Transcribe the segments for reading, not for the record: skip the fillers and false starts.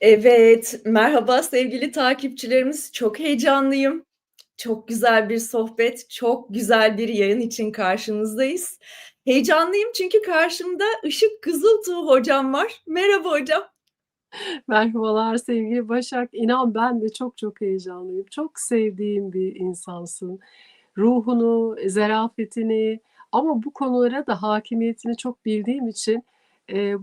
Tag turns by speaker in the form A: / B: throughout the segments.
A: Evet, merhaba sevgili takipçilerimiz. Çok heyecanlıyım. Çok güzel bir sohbet, çok güzel bir yayın için karşınızdayız. Heyecanlıyım çünkü karşımda Işık Kızıltuğ hocam var. Merhaba hocam.
B: Merhabalar sevgili Başak. İnan ben de çok heyecanlıyım. Çok sevdiğim bir insansın. Ruhunu, zarafetini ama bu konulara da hakimiyetini çok bildiğim için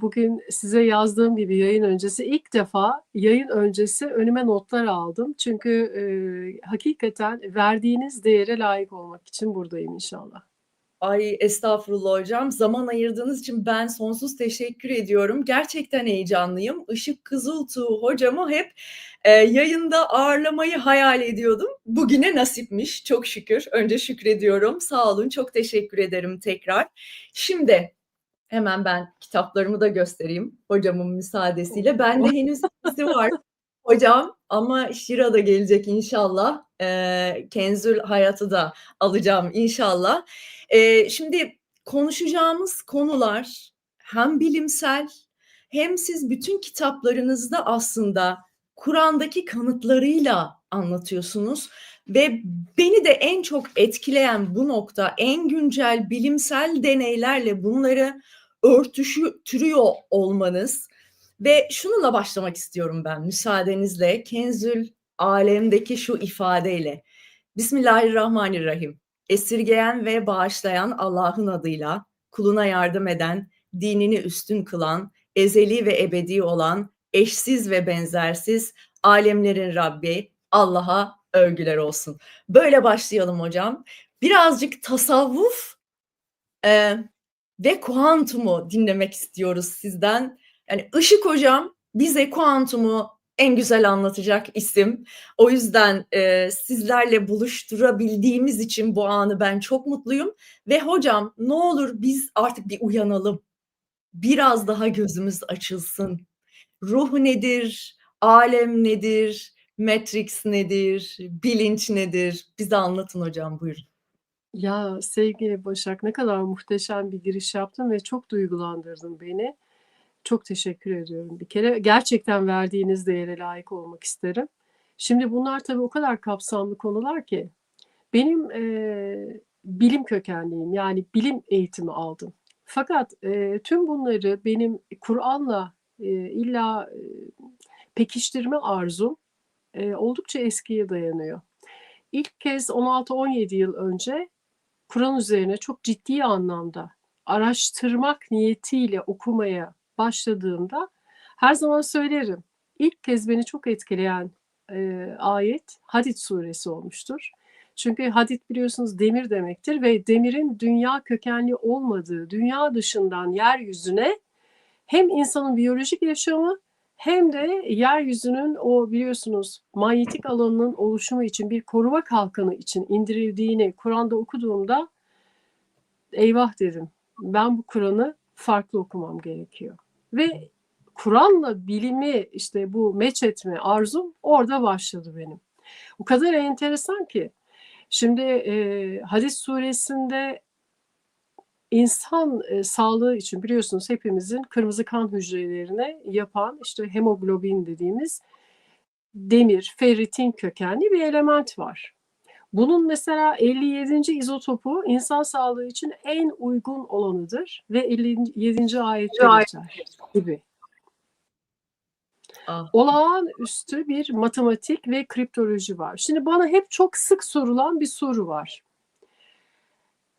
B: bugün size yazdığım gibi yayın öncesi ilk defa yayın öncesi önüme notlar aldım. Çünkü hakikaten verdiğiniz değere layık olmak için buradayım inşallah.
A: Ay estağfurullah hocam. Zaman ayırdığınız için ben sonsuz teşekkür ediyorum. Gerçekten heyecanlıyım. Işık Kızıltuğ hocamı hep yayında ağırlamayı hayal ediyordum. Bugüne nasipmiş çok şükür. Önce şükrediyorum. Sağ olun. Çok teşekkür ederim tekrar. Şimdi hemen ben kitaplarımı da göstereyim hocamın müsaadesiyle. Bende henüz ikisi var hocam ama Şira da gelecek inşallah. Kenzül Hayat'ı da alacağım inşallah. Şimdi konuşacağımız konular hem bilimsel hem siz bütün kitaplarınızda aslında Kur'an'daki kanıtlarıyla anlatıyorsunuz ve beni de en çok etkileyen bu nokta en güncel bilimsel deneylerle bunları örtüştürüyor olmanız ve şununla başlamak istiyorum ben müsaadenizle. Kenzül Alem'deki şu ifadeyle. Bismillahirrahmanirrahim. Esirgeyen ve bağışlayan Allah'ın adıyla, kuluna yardım eden, dinini üstün kılan, ezeli ve ebedi olan, eşsiz ve benzersiz, alemlerin Rabbi Allah'a övgüler olsun. Böyle başlayalım hocam. Birazcık tasavvuf e, ve kuantumu dinlemek istiyoruz sizden. Yani Işık hocam bize kuantumu en güzel anlatacak isim. O yüzden sizlerle buluşturabildiğimiz için bu anı ben çok mutluyum. Ve hocam ne olur biz artık bir uyanalım. Biraz daha gözümüz açılsın. Ruh nedir? Alem nedir? Matrix nedir? Bilinç nedir? Bize anlatın hocam buyurun.
B: Ya sevgili Başak, ne kadar muhteşem bir giriş yaptın ve çok duygulandırdın beni. Çok teşekkür ediyorum bir kere. Gerçekten verdiğiniz değere layık olmak isterim. Şimdi bunlar tabii o kadar kapsamlı konular ki benim bilim kökenliyim, yani bilim eğitimi aldım. Fakat tüm bunları benim Kur'an'la illa pekiştirme arzum oldukça eskiye dayanıyor. İlk kez 16-17 yıl önce Kur'an üzerine çok ciddi anlamda araştırmak niyetiyle okumaya başladığımda her zaman söylerim. İlk kez beni çok etkileyen ayet Hadid suresi olmuştur. Çünkü hadid biliyorsunuz demir demektir ve demirin dünya kökenli olmadığı, dünya dışından yeryüzüne hem insanın biyolojik yaşamı hem de yeryüzünün o biliyorsunuz manyetik alanının oluşumu için bir koruma kalkanı için indirildiğini Kur'an'da okuduğumda eyvah dedim. Ben bu Kur'an'ı farklı okumam gerekiyor. Ve Kur'an'la bilimi işte bu meç etme arzum orada başladı benim. O kadar enteresan ki. Şimdi Hadis suresinde insan sağlığı için biliyorsunuz hepimizin kırmızı kan hücrelerine yapan işte hemoglobin dediğimiz demir, ferritin kökenli bir element var. Bunun mesela 57. izotopu insan sağlığı için en uygun olanıdır ve 57. ayette geçer gibi.
A: Ah.
B: Olağanüstü bir matematik ve kriptoloji var. Şimdi bana hep çok sık sorulan bir soru var.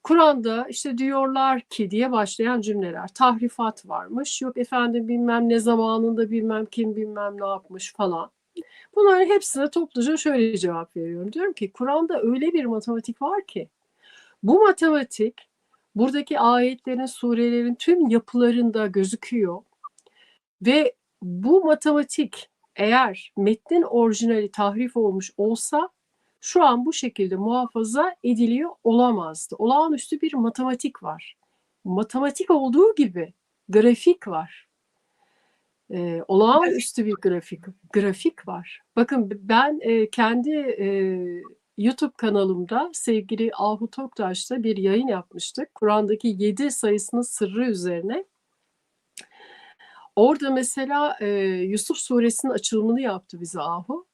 B: Kur'an'da işte diyorlar ki diye başlayan cümleler. Tahrifat varmış. Yok efendim bilmem ne zamanında bilmem kim bilmem ne yapmış falan. Bunların hepsine topluca şöyle cevap veriyorum. Diyorum ki Kur'an'da öyle bir matematik var ki bu matematik buradaki ayetlerin, surelerin tüm yapılarında gözüküyor ve bu matematik eğer metnin orijinali tahrif olmuş olsa şu an bu şekilde muhafaza ediliyor olamazdı. Olağanüstü bir matematik var. Matematik olduğu gibi grafik var. Olağanüstü bir grafik var. Bakın ben kendi YouTube kanalımda sevgili Ahu Toktaş'ta bir yayın yapmıştık. Kur'an'daki 7 sayısının sırrı üzerine. Orada mesela Yusuf Suresinin açılımını yaptı bize Ahu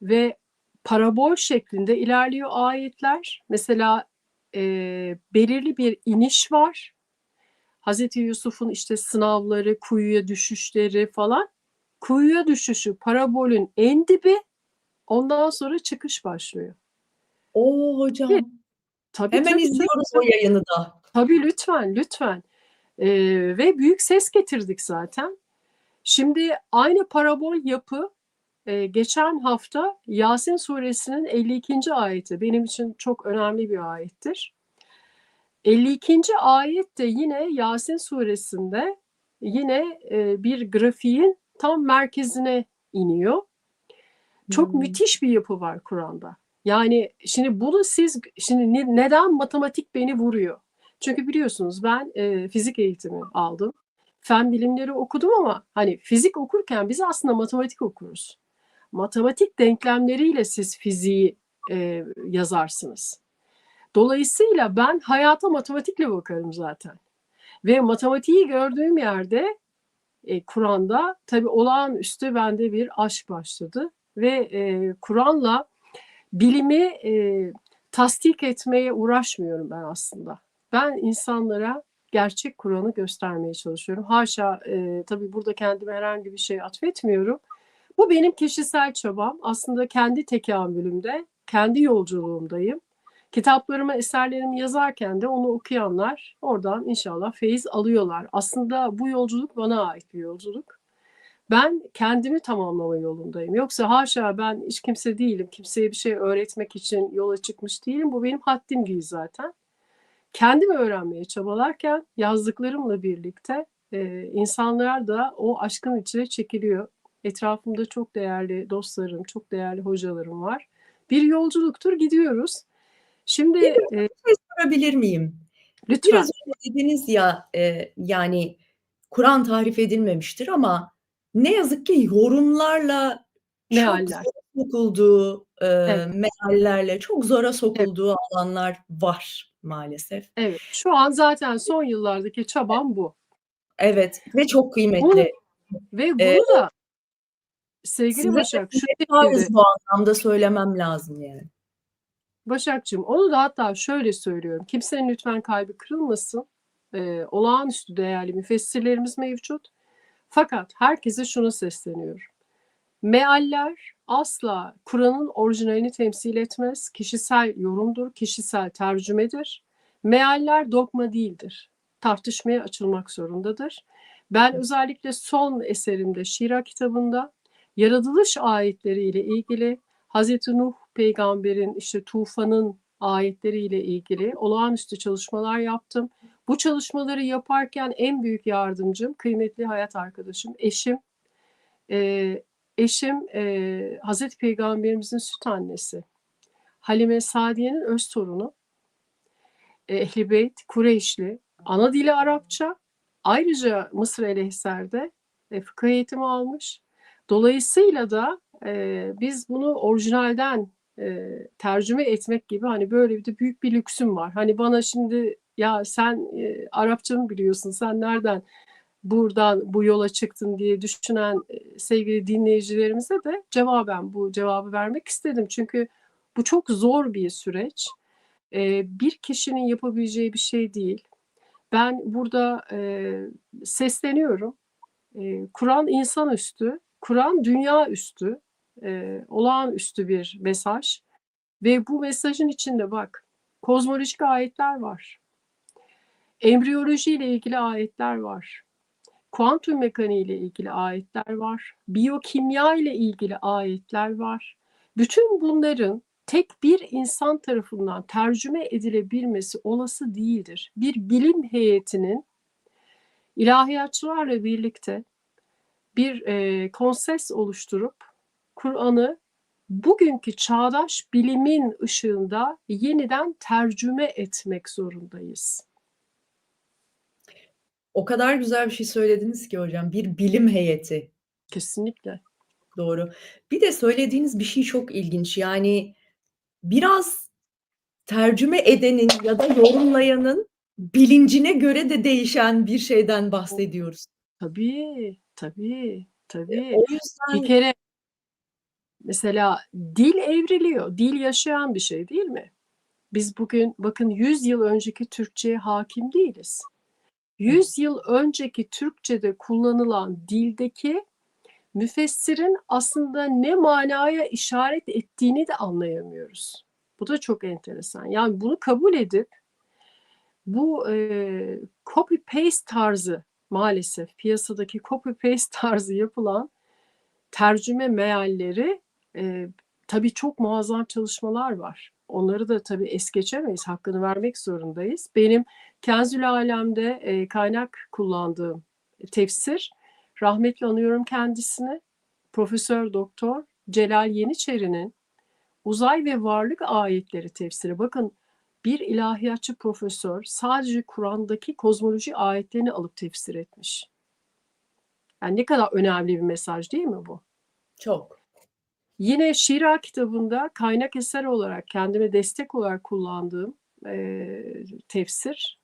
B: ve parabol şeklinde ilerliyor ayetler. Mesela belirli bir iniş var. Hazreti Yusuf'un işte sınavları, kuyuya düşüşleri falan. Kuyuya düşüşü parabolün en dibi, ondan sonra çıkış başlıyor.
A: O
B: Ve
A: hocam.
B: tabii
A: Hemen
B: tabii tabii
A: izliyoruz o
B: tabii.
A: yayını da.
B: Tabii lütfen lütfen. Ve büyük ses getirdik zaten. Şimdi aynı parabol yapı geçen hafta Yasin suresinin 52. ayeti benim için çok önemli bir ayettir. 52. ayet de yine Yasin suresinde yine bir grafiğin tam merkezine iniyor. Çok
A: Hmm.
B: müthiş bir yapı var Kur'an'da. Yani şimdi bunu siz şimdi neden matematik beni vuruyor? Çünkü biliyorsunuz ben fizik eğitimi aldım. Fen bilimleri okudum ama hani fizik okurken biz aslında matematik okuruz. Matematik denklemleriyle siz fiziği yazarsınız. Dolayısıyla ben hayata matematikle bakarım zaten. Ve matematiği gördüğüm yerde Kur'an'da tabii olağanüstü bende bir aşk başladı. Ve Kur'an'la bilimi tasdik etmeye uğraşmıyorum ben aslında. Ben insanlara gerçek Kur'an'ı göstermeye çalışıyorum. Haşa tabii burada kendime herhangi bir şey atfetmiyorum. Bu benim kişisel çabam. Aslında kendi tekamülümde, kendi yolculuğumdayım. Kitaplarımı, eserlerimi yazarken de onu okuyanlar oradan inşallah feyiz alıyorlar. Aslında bu yolculuk bana ait bir yolculuk. Ben kendimi tamamlama yolundayım. Yoksa haşa ben hiç kimse değilim. Kimseye bir şey öğretmek için yola çıkmış değilim. Bu benim haddim değil zaten. Kendimi öğrenmeye çabalarken yazdıklarımla birlikte insanlar da o aşkın içine çekiliyor. Etrafımda çok değerli dostlarım, çok değerli hocalarım var. Bir yolculuktur, gidiyoruz. Şimdi
A: Bir şey sorabilir miyim? Biraz
B: lütfen
A: önce dediniz ya, yani Kur'an tahrif edilmemiştir ama ne yazık ki yorumlarla çok
B: mealler.
A: zora sokulduğu,
B: Evet,
A: meallerle çok zora
B: evet,
A: sokulduğu alanlar var maalesef.
B: evet. Şu an zaten son yıllardaki çabam bu.
A: Evet ve çok
B: Bunu
A: kıymetli.
B: ve
A: Eee,
B: bunu da sevgili
A: Size de
B: Başak şu şekilde,
A: minnettarız bu anlamda söylemem lazım yani.
B: Başakçığım onu da hatta şöyle söylüyorum. Kimsenin lütfen kalbi kırılmasın. Olağanüstü değerli müfessirlerimiz mevcut. Fakat herkese şunu sesleniyorum. Mealler asla Kur'an'ın orijinalini temsil etmez. Kişisel yorumdur, kişisel tercümedir. Mealler dogma değildir. Tartışmaya açılmak zorundadır. Ben özellikle son eserimde Şira kitabında yaratılış ayetleriyle ilgili Hazreti Nuh peygamberin işte tufanın ayetleriyle ilgili olağanüstü çalışmalar yaptım. Bu çalışmaları yaparken en büyük yardımcım, kıymetli hayat arkadaşım, eşim. Ee, Eşim Hazreti Peygamberimizin süt annesi. Halime Sadiye'nin öz torunu. Ehl-i Beyt, Kureyşli. Ana dili Arapça. Ayrıca Mısır Eleyhisler'de fıkıh eğitimi almış. Dolayısıyla da biz bunu orijinalden tercüme etmek gibi hani böyle bir de büyük bir lüksüm var. Hani bana şimdi ya sen Arapça mı biliyorsun, sen nereden buradan bu yola çıktın diye düşünen sevgili dinleyicilerimize de cevaben bu cevabı vermek istedim. Çünkü bu çok zor bir süreç. Bir kişinin yapabileceği bir şey değil. Ben burada sesleniyorum. Kur'an insanüstü, Kur'an dünya üstü, olağanüstü bir mesaj. Ve bu mesajın içinde bak, kozmolojik ayetler var. Embriyoloji ile ilgili ayetler var. Kuantum mekaniği ile ilgili ayetler var. Biyokimya ile ilgili ayetler var. Bütün bunların tek bir insan tarafından tercüme edilebilmesi olası değildir. Bir bilim heyetinin ilahiyatçılarla birlikte bir konses oluşturup Kur'an'ı bugünkü çağdaş bilimin ışığında yeniden tercüme etmek zorundayız.
A: O kadar güzel bir şey söylediniz ki hocam. Bir bilim heyeti.
B: Kesinlikle.
A: Doğru. Bir de söylediğiniz bir şey çok ilginç. Yani biraz tercüme edenin ya da yorumlayanın bilincine göre de değişen bir şeyden bahsediyoruz.
B: Tabii, tabii, tabii.
A: O
B: Bir
A: yüzden
B: kere mesela dil evriliyor. Dil yaşayan bir şey değil mi? Biz bugün bakın 100 yıl önceki Türkçeye hakim değiliz. 100 yıl önceki Türkçede kullanılan dildeki müfessirin aslında ne manaya işaret ettiğini de anlayamıyoruz. Bu da çok enteresan. Yani bunu kabul edip bu copy paste tarzı, maalesef piyasadaki copy paste tarzı yapılan tercüme mealleri, tabii çok muazzam çalışmalar var. Onları da tabii es geçemeyiz, hakkını vermek zorundayız. Benim Kenzül Alem'de kaynak kullandığım tefsir, rahmetli anıyorum kendisini, Profesör Doktor Celal Yeniçeri'nin Uzay ve Varlık Ayetleri tefsiri. Bakın, bir ilahiyatçı profesör sadece Kur'an'daki kozmoloji ayetlerini alıp tefsir etmiş. Yani ne kadar önemli bir mesaj değil mi bu?
A: çok.
B: Yine Şira kitabında kaynak eser olarak kendime destek olarak kullandığım tefsir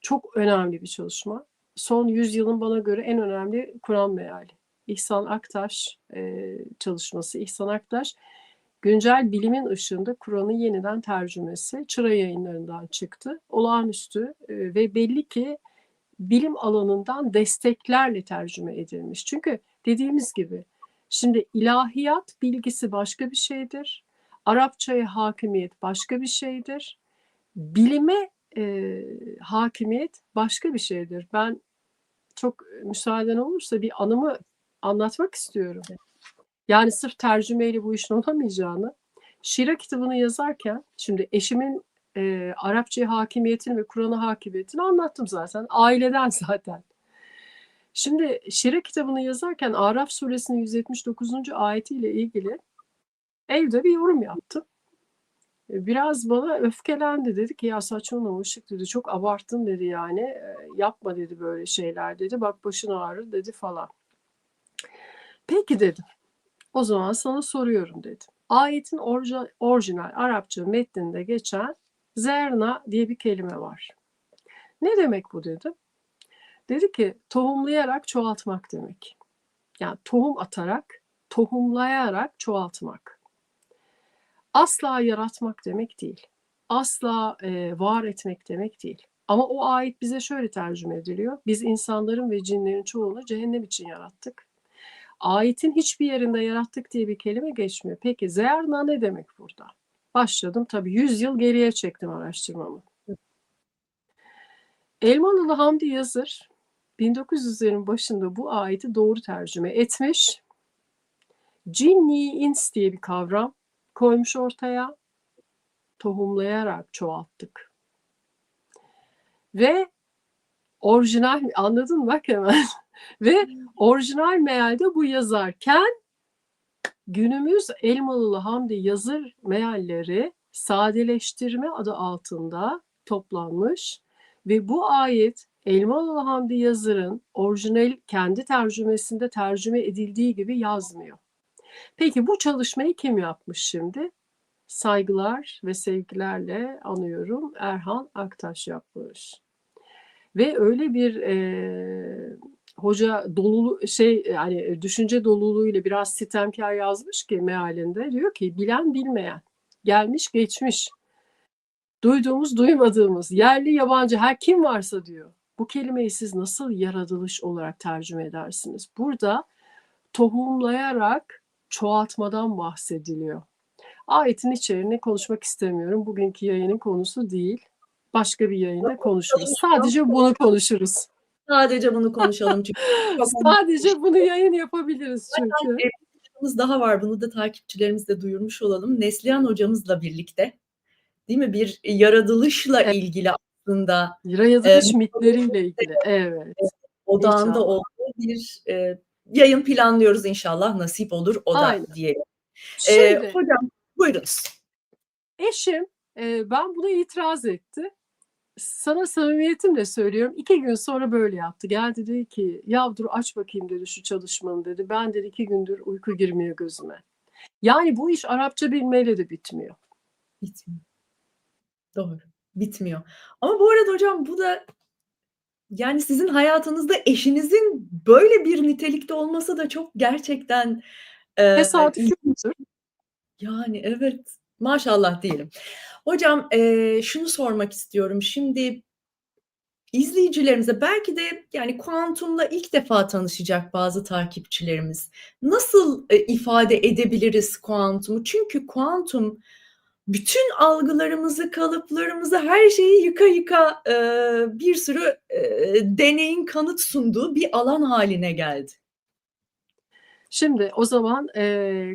B: çok önemli bir çalışma. Son 100 yılın bana göre en önemli Kur'an meali. İhsan Aktaş çalışması. İhsan Aktaş güncel bilimin ışığında Kur'an'ın yeniden tercümesi. Çıra Yayınları'ndan çıktı. Olağanüstü ve belli ki bilim alanından desteklerle tercüme edilmiş. Çünkü dediğimiz gibi şimdi ilahiyat bilgisi başka bir şeydir. Arapçaya hakimiyet başka bir şeydir. Bilime hakimiyet başka bir şeydir. Ben çok müsaaden olursa bir anımı anlatmak istiyorum. Yani sırf tercümeyle bu işin olamayacağını, Şira kitabını yazarken, şimdi eşimin Arapçaya hakimiyetini ve Kur'an'a hakimiyetini anlattım zaten. Aileden zaten. Şimdi Şira kitabını yazarken Araf suresinin 179. ayetiyle ilgili evde bir yorum yaptım. Biraz bana öfkelendi, dedi ki ya saçmalama Işık, dedi, çok abarttın, dedi, yani yapma, dedi, böyle şeyler, dedi, bak başın ağrır, dedi falan. Peki, dedim, o zaman sana soruyorum, dedim. Ayetin orijinal Arapça metninde geçen zerna diye bir kelime var. Ne demek bu, dedim. Dedi ki tohumlayarak çoğaltmak demek. Yani tohum atarak, tohumlayarak çoğaltmak. Asla yaratmak demek değil. Asla var etmek demek değil. Ama o ayet bize şöyle tercüme ediliyor. Biz insanların ve cinlerin çoğunu cehennem için yarattık. Ayetin hiçbir yerinde yarattık diye bir kelime geçmiyor. Peki zerna ne demek burada? Başladım, tabii 100 yıl geriye çektim araştırmamı. Elmalılı Hamdi Yazır 1900'lerin başında bu ayeti doğru tercüme etmiş. Cinni ins diye bir kavram koymuş ortaya. Tohumlayarak çoğalttık. Ve orijinal, anladın mı bak hemen. Ve orijinal mealde bu yazarken günümüz Elmalılı Hamdi Yazır mealleri sadeleştirme adı altında toplanmış ve bu ayet Elmalılı Hamdi Yazır'ın orijinal kendi tercümesinde tercüme edildiği gibi yazmıyor. Peki bu çalışmayı kim yapmış şimdi? Saygılar ve sevgilerle anıyorum, Erhan Aktaş yapmış. Ve öyle bir hoca dolulu yani düşünce doluluğuyla biraz sitemkar yazmış ki mealinde, diyor ki bilen bilmeyen, gelmiş geçmiş, duyduğumuz duymadığımız, yerli yabancı her kim varsa, diyor, bu kelimeyi siz nasıl yaratılış olarak tercüme edersiniz? Burada tohumlayarak çoğaltmadan bahsediliyor. Ayetin içeriğini konuşmak istemiyorum. Bugünkü yayının konusu değil. Başka bir yayında konuşuruz. Sadece bunu konuşuruz.
A: Sadece bunu konuşalım çünkü.
B: Sadece bunu yayın yapabiliriz çünkü.
A: Bir hocamız daha var. Bunu da takipçilerimizle duyurmuş olalım. Neslihan hocamızla birlikte, değil mi? Bir yaratılışla ilgili aslında
B: Yaratılış mitleriyle ilgili. Evet.
A: odağında
B: İnşallah.
A: olduğu bir yayın planlıyoruz, inşallah nasip olur o da
B: Aynen.
A: diyelim.
B: Şimdi
A: Hocam buyurunuz.
B: eşim ben buna itiraz etti. Sana samimiyetimle söylüyorum. 2 gün sonra böyle yaptı. Geldi, dedi ki ya dur aç bakayım, dedi, şu çalışmanı, dedi. Ben, dedi, 2 gündür uyku girmiyor gözüme. Yani bu iş Arapça bilmeyle de bitmiyor.
A: Bitmiyor. Doğru. Bitmiyor. Ama bu arada hocam bu da Yani sizin hayatınızda eşinizin böyle bir nitelikte olması da çok gerçekten,
B: Tesadüf
A: ilginç.
B: yoktur.
A: Yani, evet, maşallah diyelim. Hocam, şunu sormak istiyorum. Şimdi izleyicilerimize belki de, yani, kuantumla ilk defa tanışacak bazı takipçilerimiz. Nasıl, ifade edebiliriz kuantumu? Çünkü kuantum bütün algılarımızı, kalıplarımızı, her şeyi yıka yıka, bir sürü, deneyin kanıt sunduğu bir alan hâline geldi.
B: Şimdi o zaman,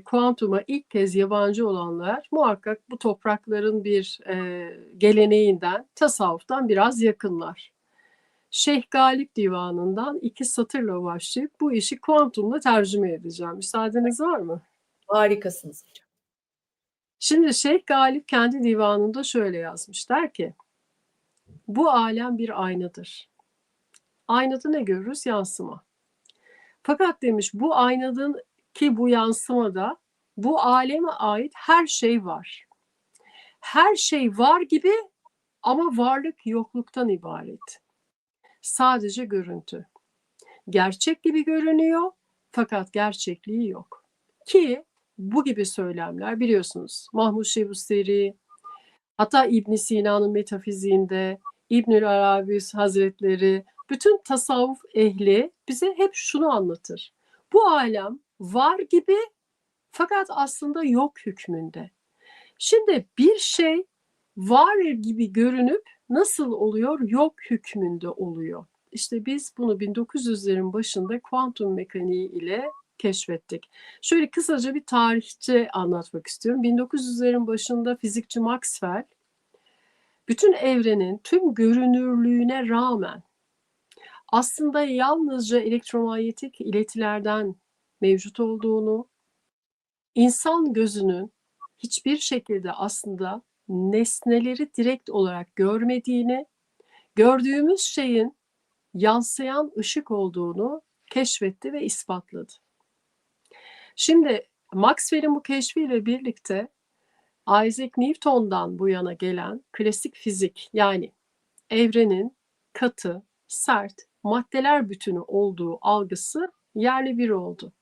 B: kuantuma ilk kez yabancı olanlar muhakkak bu toprakların bir, geleneğinden, tasavvuftan biraz yakınlar. Şeyh Galip Divanı'ndan 2 satırla başlayıp bu işi kuantumla tercüme edeceğim. Müsaadeniz var mı?
A: Harikasınız hocam.
B: Şimdi Şeyh Galip kendi divanında şöyle yazmış. Der ki, bu alem bir aynadır. Aynada ne görürüz? Yansıma. Fakat demiş bu aynadın ki bu yansımada bu aleme ait her şey var. Her şey var gibi ama varlık yokluktan ibaret. Sadece görüntü. Gerçek gibi görünüyor fakat gerçekliği yok. Ki bu gibi söylemler biliyorsunuz Mahmud Şevusteri, hatta İbn Sina'nın metafiziğinde, İbnül Arabi Hazretleri, bütün tasavvuf ehli bize hep şunu anlatır. Bu alem var gibi fakat aslında yok hükmünde. Şimdi bir şey var gibi görünüp nasıl oluyor? Yok hükmünde oluyor. İşte biz bunu 1900'lerin başında kuantum mekaniği ile keşfettik. Şöyle kısaca bir tarihçe anlatmak istiyorum. 1900'lerin başında fizikçi Maxwell bütün evrenin tüm görünürlüğüne rağmen aslında yalnızca elektromanyetik iletilerden mevcut olduğunu, insan gözünün hiçbir şekilde aslında nesneleri direkt olarak görmediğini, gördüğümüz şeyin yansıyan ışık olduğunu keşfetti ve ispatladı. Şimdi Maxwell'in bu keşfiyle birlikte Isaac Newton'dan bu yana gelen klasik fizik, yani evrenin katı, sert, maddeler bütünü olduğu algısı yerli bir oldu.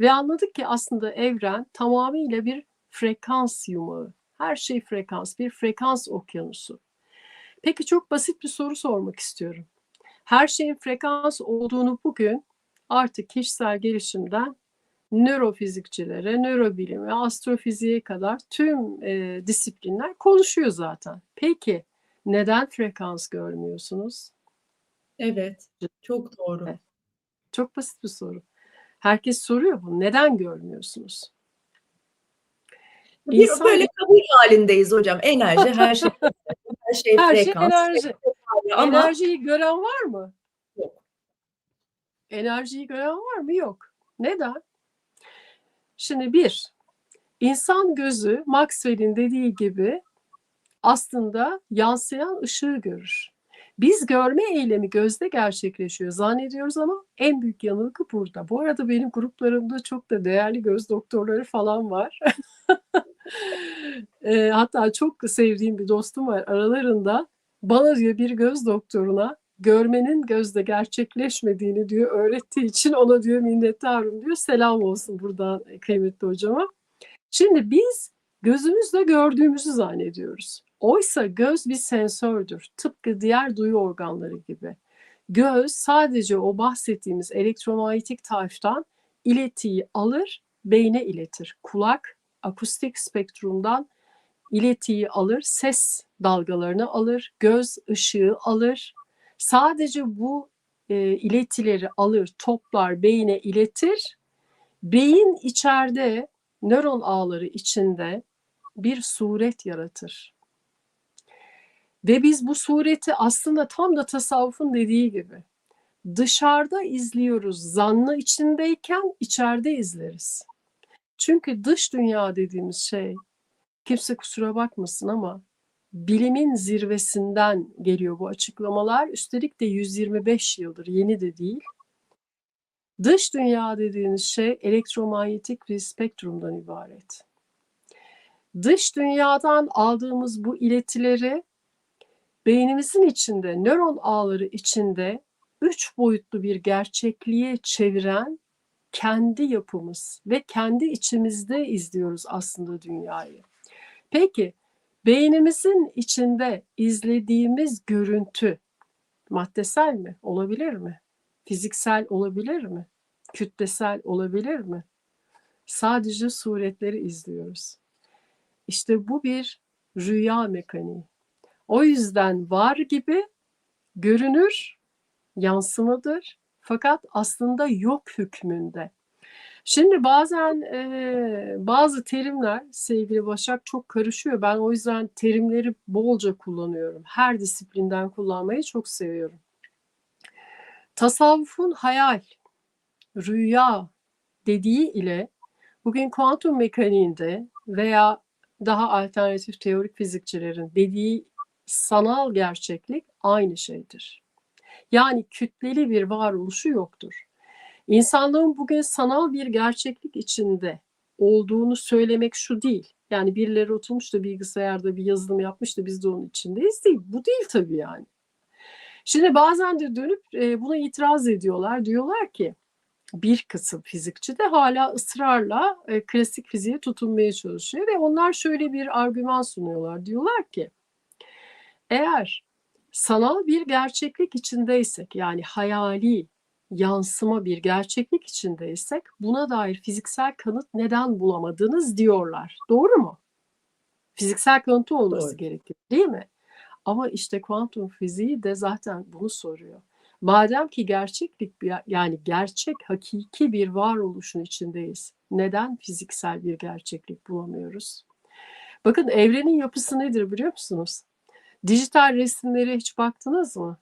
B: Ve anladık ki aslında evren tamamıyla bir frekans yumağı. Her şey frekans, bir frekans okyanusu. Peki çok basit bir soru sormak istiyorum. Her şeyin frekans olduğunu bugün artık kişisel gelişimden nörofizikçilere, nörobilime, astrofiziğe kadar tüm disiplinler konuşuyor zaten. Peki neden frekans görmüyorsunuz?
A: Evet, çok doğru.
B: Çok basit bir soru. Herkes soruyor bunu. Neden görmüyorsunuz?
A: Bir
B: İnsan
A: böyle kabul hâlindeyiz hocam. Enerji, her şey, her şey
B: her şey
A: frekans
B: enerji.
A: ama
B: Enerjiyi gören var mı?
A: yok.
B: Enerjiyi gören var mı? Yok. Neden? Şimdi bir, insan gözü Maxwell'in dediği gibi aslında yansıyan ışığı görür. Biz görme eylemi gözde gerçekleşiyor zannediyoruz ama en büyük yanılgı burada. Bu arada benim gruplarımda çok da değerli göz doktorları falan var. Hatta çok sevdiğim bir dostum var aralarında. Bana diyor bir göz doktoruna görmenin gözde gerçekleşmediğini diyor öğrettiği için ona diyor minnettarım diyor. Selam olsun buradan kıymetli hocama. Şimdi biz gözümüzle gördüğümüzü zannediyoruz. Oysa göz bir sensördür. Tıpkı diğer duyu organları gibi. Göz sadece o bahsettiğimiz elektromanyetik taştan iletiyi alır, beyne iletir. Kulak akustik spektrumdan iletiyi alır, ses dalgalarını alır, göz ışığı alır. Sadece bu iletileri alır, toplar, beyine iletir. Beyin içeride nöron ağları içinde bir suret yaratır. Ve biz bu sureti aslında tam da tasavvufun dediği gibi dışarıda izliyoruz. Zannı içindeyken içeride izleriz. Çünkü dış dünya dediğimiz şey, kimse kusura bakmasın ama bilimin zirvesinden geliyor bu açıklamalar. Üstelik de 125 yıldır, yeni de değil. Dış dünya dediğimiz şey elektromanyetik bir spektrumdan ibaret. Dış dünyadan aldığımız bu iletileri beynimizin içinde, nöron ağları içinde üç boyutlu bir gerçekliğe çeviren kendi yapımız ve kendi içimizde izliyoruz aslında dünyayı. Peki, beynimizin içinde izlediğimiz görüntü maddesel mi? Olabilir mi? Fiziksel olabilir mi? Kütlesel olabilir mi? Sadece suretleri izliyoruz. İşte bu bir rüya mekaniği. O yüzden var gibi görünür, yansımadır. Fakat aslında yok hükmünde. Şimdi bazen bazı terimler sevgili Başak çok karışıyor. Ben o yüzden terimleri bolca kullanıyorum. Her disiplinden kullanmayı çok seviyorum. Tasavvufun hayal, rüya dediği ile bugün kuantum mekaniğinde veya daha alternatif teorik fizikçilerin dediği sanal gerçeklik aynı şeydir. Yani kütleli bir varoluşu yoktur. İnsanlığın bugün sanal bir gerçeklik içinde olduğunu söylemek şu değil. Yani birileri oturmuş da bilgisayarda bir yazılım yapmış da biz de onun içindeyiz değil. Bu değil tabii yani. Şimdi bazen de dönüp buna itiraz ediyorlar. Diyorlar ki bir kısım fizikçi de hala ısrarla klasik fiziğe tutunmaya çalışıyor ve onlar şöyle bir argüman sunuyorlar. Diyorlar ki eğer sanal bir gerçeklik içindeysek yani hayali yansıma bir gerçeklik içindeysek buna dair fiziksel kanıt neden bulamadınız diyorlar. Doğru mu? Fiziksel kanıtı olması
A: Doğru.
B: gerekir, değil mi? Ama işte kuantum fiziği de zaten bunu soruyor. Madem ki gerçeklik yani gerçek, hakiki bir varoluşun içindeyiz. Neden fiziksel bir gerçeklik bulamıyoruz? Bakın evrenin yapısı nedir biliyor musunuz? Dijital resimlere hiç baktınız mı?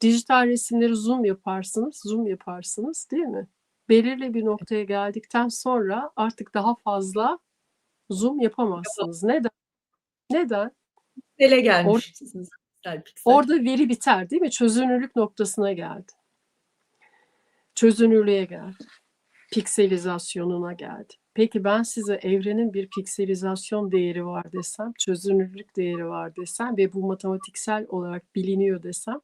B: Dijital resimleri zoom yaparsınız, değil mi? Belirli bir noktaya geldikten sonra artık daha fazla zoom yapamazsınız. Neden? Neden?
A: Piksele
B: Or
A: gelmiş. Piksel piksel.
B: orada veri biter, değil mi? Çözünürlük noktasına geldi. Çözünürlüğe geldi. Pikselizasyonuna geldi. Peki ben size evrenin bir pikselizasyon değeri var desem, çözünürlük değeri var desem ve bu matematiksel olarak biliniyor desem,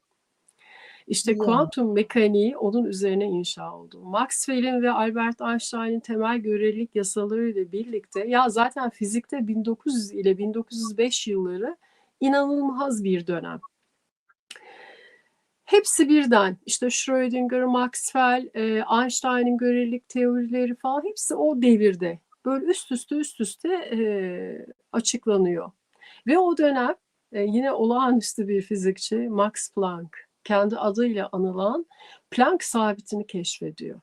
B: İşte
A: Ya.
B: kuantum mekaniği onun üzerine inşa oldu. Maxwell'in ve Albert Einstein'in temel görelilik yasalarıyla birlikte ya zaten fizikte 1900 ile 1905 yılları inanılmaz bir dönem. Hepsi birden işte Schrödinger, Maxwell, Einstein'in görelilik teorileri falan hepsi o devirde böyle üst üste açıklanıyor. Ve o dönem yine olağanüstü bir fizikçi Max Planck kendi adıyla anılan Planck sabitini keşfediyor.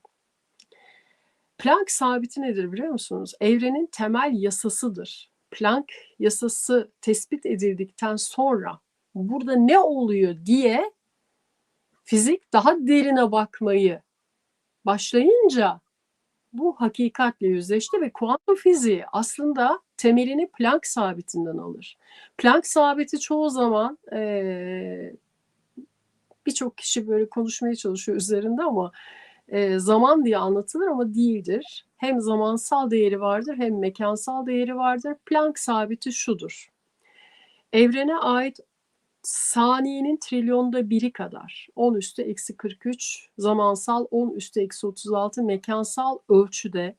B: Planck sabiti nedir biliyor musunuz? Evrenin temel yasasıdır. Planck yasası tespit edildikten sonra burada ne oluyor diye fizik daha derine bakmayı başlayınca bu hakikatle yüzleşti ve kuantum fiziği aslında temelini Planck sabitinden alır. Planck sabiti çoğu zaman birçok kişi böyle konuşmaya çalışıyor üzerinde ama zaman diye anlatılır ama değildir. Hem zamansal değeri vardır hem mekansal değeri vardır. Planck sabiti şudur. Evrene ait saniyenin trilyonda biri kadar 10 üstü eksi 43 zamansal 10 üstü eksi 36 mekansal ölçüde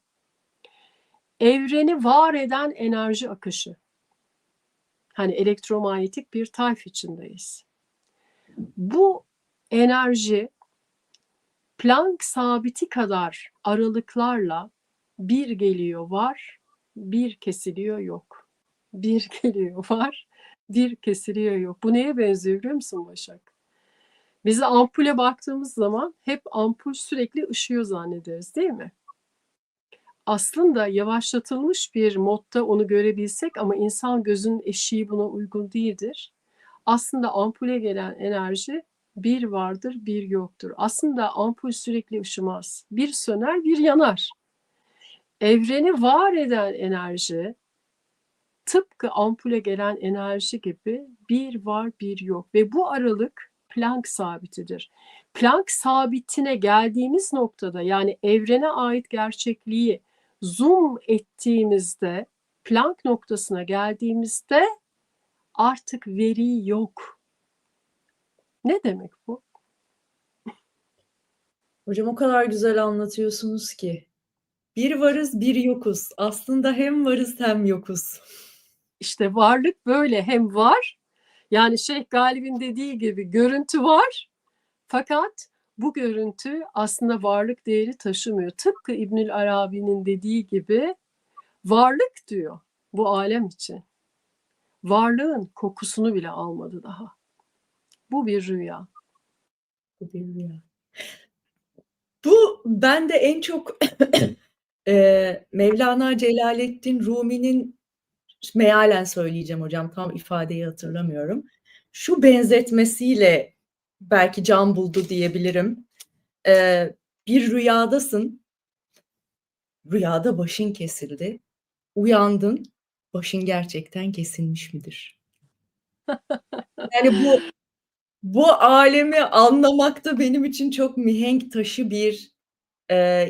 B: evreni var eden enerji akışı. Hani elektromanyetik bir tayf içindeyiz. Bu enerji Planck sabiti kadar aralıklarla bir geliyor var, bir kesiliyor yok. Bir geliyor var, bir kesiliyor yok. Bu neye benziyor biliyor musun Başak? Biz ampule baktığımız zaman hep ampul sürekli ışıyor zannederiz değil mi? Aslında yavaşlatılmış bir modda onu görebilsek ama insan gözünün eşiği buna uygun değildir. Aslında ampule gelen enerji bir vardır, bir yoktur. Aslında ampul sürekli ışımaz. Bir söner, bir yanar. Evreni var eden enerji tıpkı ampule gelen enerji gibi bir var, bir yok. Ve bu aralık Planck sabitidir. Planck sabitine geldiğimiz noktada yani evrene ait gerçekliği zoom ettiğimizde Planck noktasına geldiğimizde artık veri yok. Ne demek bu?
A: Hocam o kadar güzel anlatıyorsunuz ki. Bir varız, bir yokuz. Aslında hem varız hem yokuz.
B: İşte varlık böyle, hem var, yani Şeyh Galip'in dediği gibi görüntü var, fakat bu görüntü aslında varlık değeri taşımıyor. Tıpkı İbnül Arabi'nin dediği gibi varlık diyor bu alem için. Varlığın kokusunu bile almadı daha. Bu bir rüya.
A: Bu bir rüya. Bu bende en çok Mevlana Celaleddin Rumi'nin, mealen söyleyeceğim hocam, tam ifadeyi hatırlamıyorum. Şu benzetmesiyle belki can buldu diyebilirim. Bir rüyadasın, rüyada başın kesildi, uyandın, başın gerçekten kesilmiş midir? Yani bu alemi anlamakta benim için çok mihenk taşı bir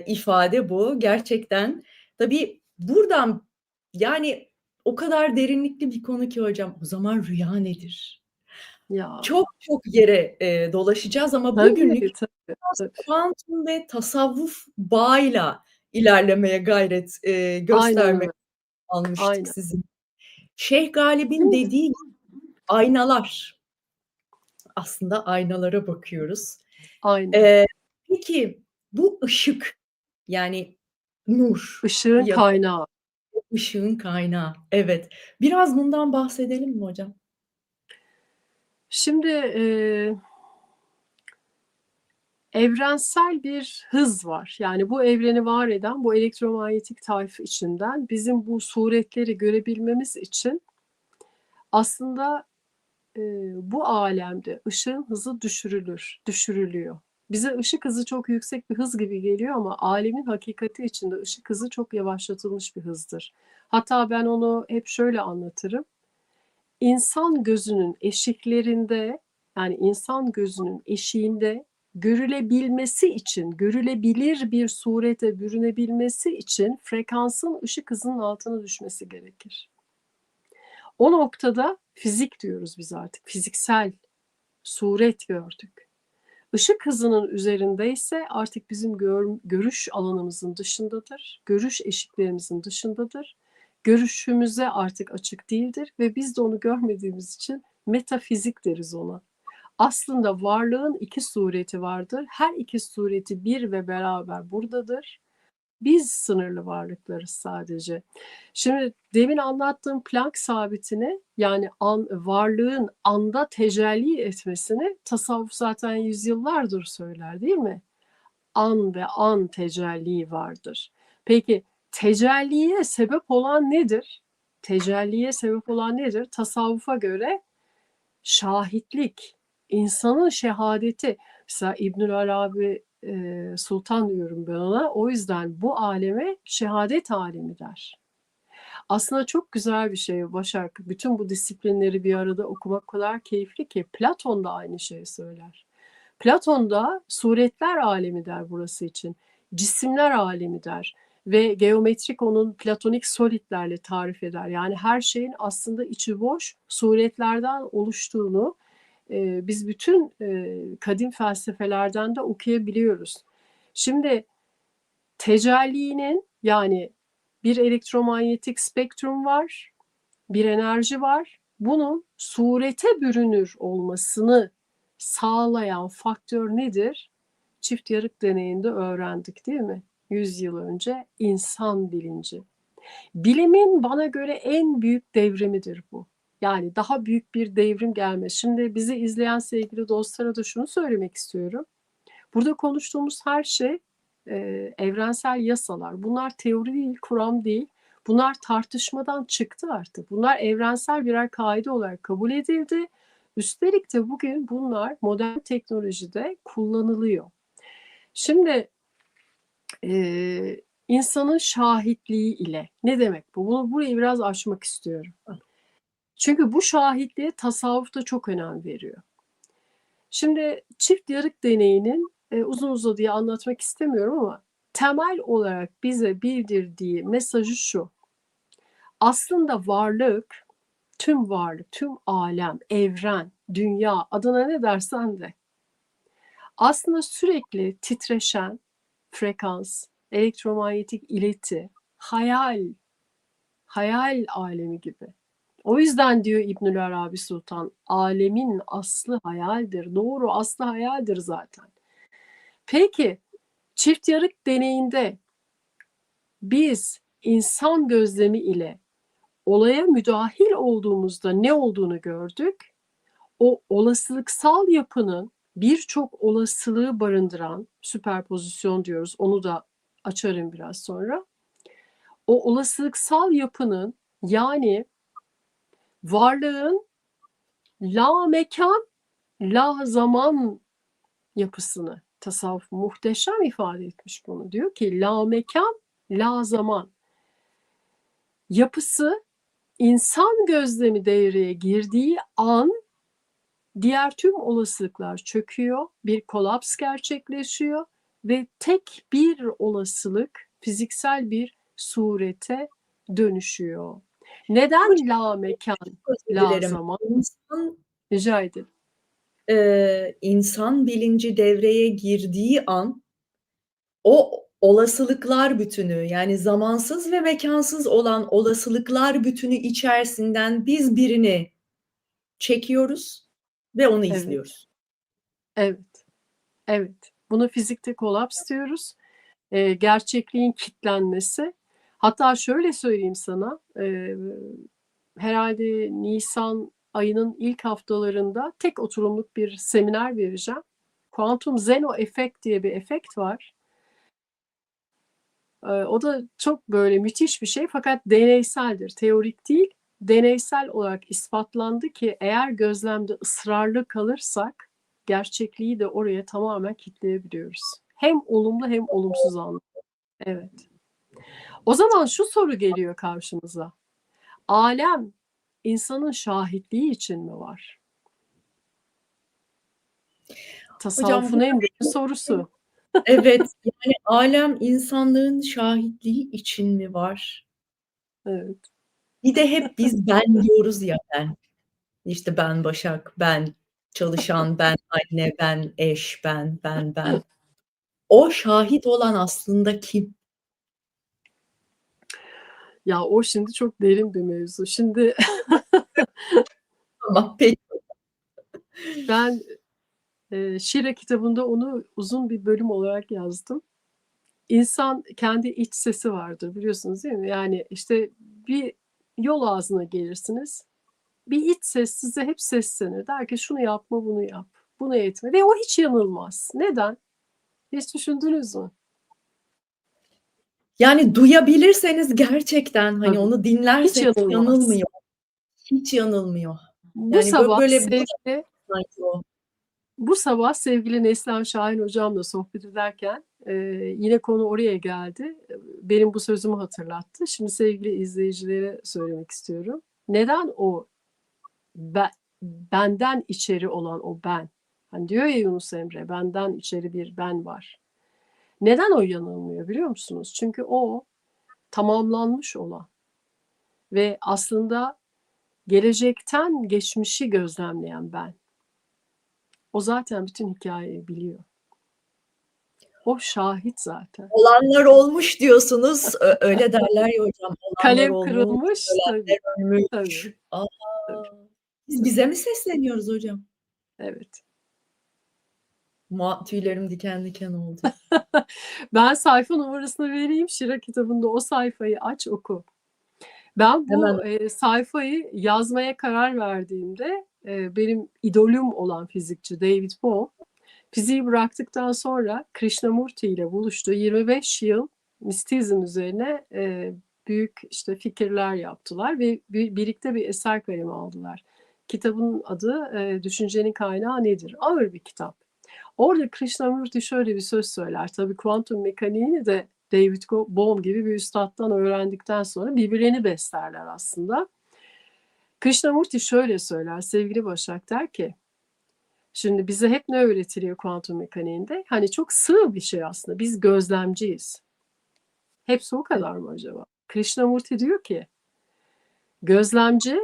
A: ifade bu. Gerçekten tabii buradan, yani o kadar derinlikli bir konu ki hocam. O zaman rüya nedir?
B: Ya
A: Çok çok yere dolaşacağız ama bugünlük
B: tabii, tabii,
A: biraz
B: tabii.
A: kuantum ve tasavvuf bağıyla ilerlemeye gayret
B: Aynen
A: göstermek
B: öyle.
A: almıştık
B: Aynen.
A: sizin. Şeyh Galip'in
B: Şimdi
A: dediği aynalar. Aslında aynalara bakıyoruz.
B: aynen.
A: Eee, peki bu ışık, yani nur
B: Işığın
A: ya da
B: kaynağı.
A: ışığın kaynağı. Evet. Biraz bundan bahsedelim mi hocam?
B: Şimdi evrensel bir hız var. Yani bu evreni var eden bu elektromanyetik tayf içinden bizim bu suretleri görebilmemiz için aslında bu alemde ışığın hızı düşürülüyor. Bize ışık hızı çok yüksek bir hız gibi geliyor ama alemin hakikati içinde ışık hızı çok yavaşlatılmış bir hızdır. Hatta ben onu hep şöyle anlatırım. İnsan gözünün eşiklerinde, yani insan gözünün eşiğinde görülebilmesi için, görülebilir bir surete bürünebilmesi için frekansın ışık hızının altına düşmesi gerekir. O noktada fizik diyoruz biz artık. Fiziksel suret gördük. Işık hızının üzerindeyse artık bizim görüş alanımızın dışındadır. Görüş eşiklerimizin dışındadır. Görüşümüze artık açık değildir ve biz de onu görmediğimiz için metafizik deriz ona. Aslında varlığın iki sureti vardır. Her iki sureti bir ve beraber buradadır. Biz sınırlı varlıklarız sadece. Şimdi demin anlattığım Planck sabitini, yani varlığın anda tecelli etmesini tasavvuf zaten yüzyıllardır söyler, değil mi? An ve an tecelli vardır. Peki tecelliye sebep olan nedir? Tecelliye sebep olan nedir? Tasavvufa göre şahitlik, insanın şehadeti. Mesela İbnül Arabi Sultan diyorum ben ona. O yüzden bu aleme şehadet alemi der. Aslında çok güzel bir şey Başak. Bütün bu disiplinleri bir arada okumak o kadar keyifli ki. Platon da aynı şeyi söyler. Platon da suretler alemi der burası için. Cisimler alemi der. Ve geometrik onun platonik solidlerle tarif eder. Yani her şeyin aslında içi boş suretlerden oluştuğunu biz bütün kadim felsefelerden de okuyabiliyoruz. Şimdi tecellinin, yani bir elektromanyetik spektrum var, bir enerji var. Bunun surete bürünür olmasını sağlayan faktör nedir? Çift yarık deneyinde öğrendik, değil mi? 100 yıl önce insan bilinci. Bilimin bana göre en büyük devrimidir bu. Yani daha büyük bir devrim gelmez. Şimdi bizi izleyen sevgili dostlara da şunu söylemek istiyorum. Burada konuştuğumuz her şey evrensel yasalar. Bunlar teori değil, kuram değil. Bunlar tartışmadan çıktı artık. Bunlar evrensel birer kaide olarak kabul edildi. Üstelik de bugün bunlar modern teknolojide kullanılıyor. Şimdi insanın şahitliği ile ne demek bu? Burayı biraz açmak istiyorum. Çünkü bu şahitliğe tasavvuf da çok önem veriyor. Şimdi çift yarık deneyinin uzun uzadıya anlatmak istemiyorum ama temel olarak bize bildirdiği mesajı şu. Aslında varlık, tüm varlık, tüm alem, evren, dünya, adına ne dersen de aslında sürekli titreşen frekans, elektromanyetik ileti, hayal alemi gibi. O yüzden diyor İbnül Arabi Sultan, alemin aslı hayaldir. Doğru, aslı hayaldir zaten. Peki, çift yarık deneyinde biz insan gözlemi ile olaya müdahil olduğumuzda ne olduğunu gördük? O olasılıksal yapının birçok olasılığı barındıran, süperpozisyon diyoruz, onu da açarım biraz sonra. O olasılıksal yapının, yani varlığın la mekan, la zaman yapısını tasavvuf muhteşem ifade etmiş bunu. Diyor ki la mekan, la zaman yapısı insan gözlemi devreye girdiği an diğer tüm olasılıklar çöküyor, bir kolaps gerçekleşiyor ve tek bir olasılık fiziksel bir surete dönüşüyor. Neden la mekan,
A: Özür
B: la
A: dilerim.
B: zaman?
A: İnsan,
B: Rica ederim.
A: insan bilinci devreye girdiği an o olasılıklar bütünü, yani zamansız ve mekansız olan olasılıklar bütünü içerisinden biz birini çekiyoruz ve onu
B: Evet,
A: izliyoruz.
B: evet, evet. Bunu fizikte kolaps diyoruz. Gerçekliğin kitlenmesi. Hatta şöyle söyleyeyim sana, herhalde Nisan ayının ilk haftalarında tek oturumluk bir seminer vereceğim. Kuantum Zeno efekt diye bir efekt var. O da çok böyle müthiş bir şey fakat deneyseldir, teorik değil. Deneysel olarak ispatlandı ki eğer gözlemde ısrarlı kalırsak gerçekliği de oraya tamamen kitleyebiliyoruz. Hem olumlu hem olumsuz anlamda. Evet. O zaman şu soru geliyor karşımıza. Alem insanın şahitliği için mi var?
A: Hocam
B: Tasavvufun
A: bu
B: en derin sorusu.
A: evet, yani alem insanlığın şahitliği için mi var?
B: Evet.
A: Bir de hep biz ben diyoruz ya, ben. İşte ben Başak, ben çalışan, ben anne, ben eş, ben. O şahit olan aslında kim?
B: Ya o şimdi çok derin bir mevzu. Şimdi
A: Tamam, peki.
B: ben Şira kitabında onu uzun bir bölüm olarak yazdım. İnsan kendi iç sesi vardır biliyorsunuz değil mi? Yani işte bir yol ağzına gelirsiniz. Bir iç ses size hep seslenir. Der ki şunu yapma, bunu yap. Bunu etme. Ve o hiç yanılmaz. Neden? Hiç düşündünüz mü?
A: Yani duyabilirseniz gerçekten, hani,
B: Tabii.
A: onu
B: Hiç
A: dinlerseniz
B: yanılmaz.
A: yanılmıyor. Hiç yanılmıyor.
B: Bu
A: Yani
B: sabah
A: böyle bu da
B: sevgili
A: sanki o.
B: Bu sabah sevgili Neslihan Şahin hocamla sohbet ederken yine konu oraya geldi. Benim bu sözümü hatırlattı. Şimdi sevgili izleyicilere söylemek istiyorum. Neden o benden içeri olan o ben? Hani diyor ya Yunus Emre, benden içeri bir ben var. Neden o yanılmıyor biliyor musunuz? Çünkü o tamamlanmış olan ve aslında gelecekten geçmişi gözlemleyen ben. O zaten bütün hikayeyi biliyor. O şahit zaten.
A: Olanlar olmuş diyorsunuz. Öyle derler ya hocam, olanlar
B: Kalem
A: olmuş,
B: kırılmış tabii.
A: ölenler ölmüş.
B: Tabii.
A: A!
B: Tabii.
A: Biz
B: Tabii.
A: bize mi sesleniyoruz hocam?
B: Evet.
A: Tüylerim diken diken oldu.
B: Ben sayfa numarasını vereyim. Şira kitabında o sayfayı aç oku. Ben
A: Hemen.
B: bu sayfayı yazmaya karar verdiğimde benim idolüm olan fizikçi David Bohm fiziği bıraktıktan sonra Krishnamurti ile buluştu. 25 yıl mistizm üzerine büyük işte fikirler yaptılar ve birlikte bir eser kalemi aldılar. Kitabın adı Düşüncenin Kaynağı Nedir? Ağır bir kitap. Orada Krishnamurti şöyle bir söz söyler. Tabii kuantum mekaniğini de David Bohm gibi bir üstattan öğrendikten sonra birbirlerini beslerler aslında. Krishnamurti şöyle söyler, sevgili Başak der ki, şimdi bize hep ne öğretiliyor kuantum mekaniğinde? Hani çok sığ bir şey aslında, biz gözlemciyiz. Hepsi o kadar mı acaba? Krishnamurti diyor ki, gözlemci,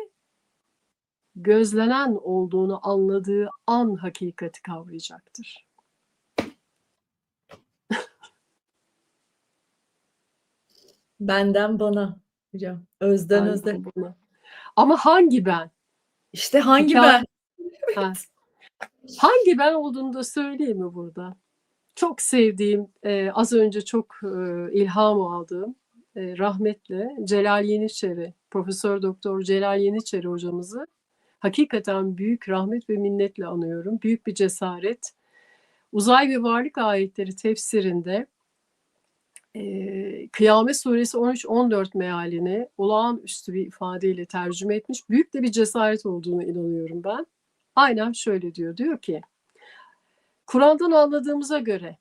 B: gözlenen olduğunu anladığı an hakikati kavrayacaktır.
A: Benden bana hocam. Özden öze.
B: Benden bana. Ama hangi ben?
A: İşte hangi
B: Hikaye,
A: ben?
B: ha, hangi ben olduğunu da söyleyeyim mi burada? Çok sevdiğim, az önce çok ilham aldığım rahmetli Celal Yeniçeri, Profesör Doktor Celal Yeniçeri hocamızı hakikaten büyük rahmet ve minnetle anıyorum. Büyük bir cesaret. Uzay ve Varlık Ayetleri tefsirinde Kıyamet Suresi 13-14 mealini olağanüstü bir ifadeyle tercüme etmiş. Büyük de bir cesaret olduğunu inanıyorum ben. Aynen şöyle diyor. Diyor ki, Kur'an'dan anladığımıza göre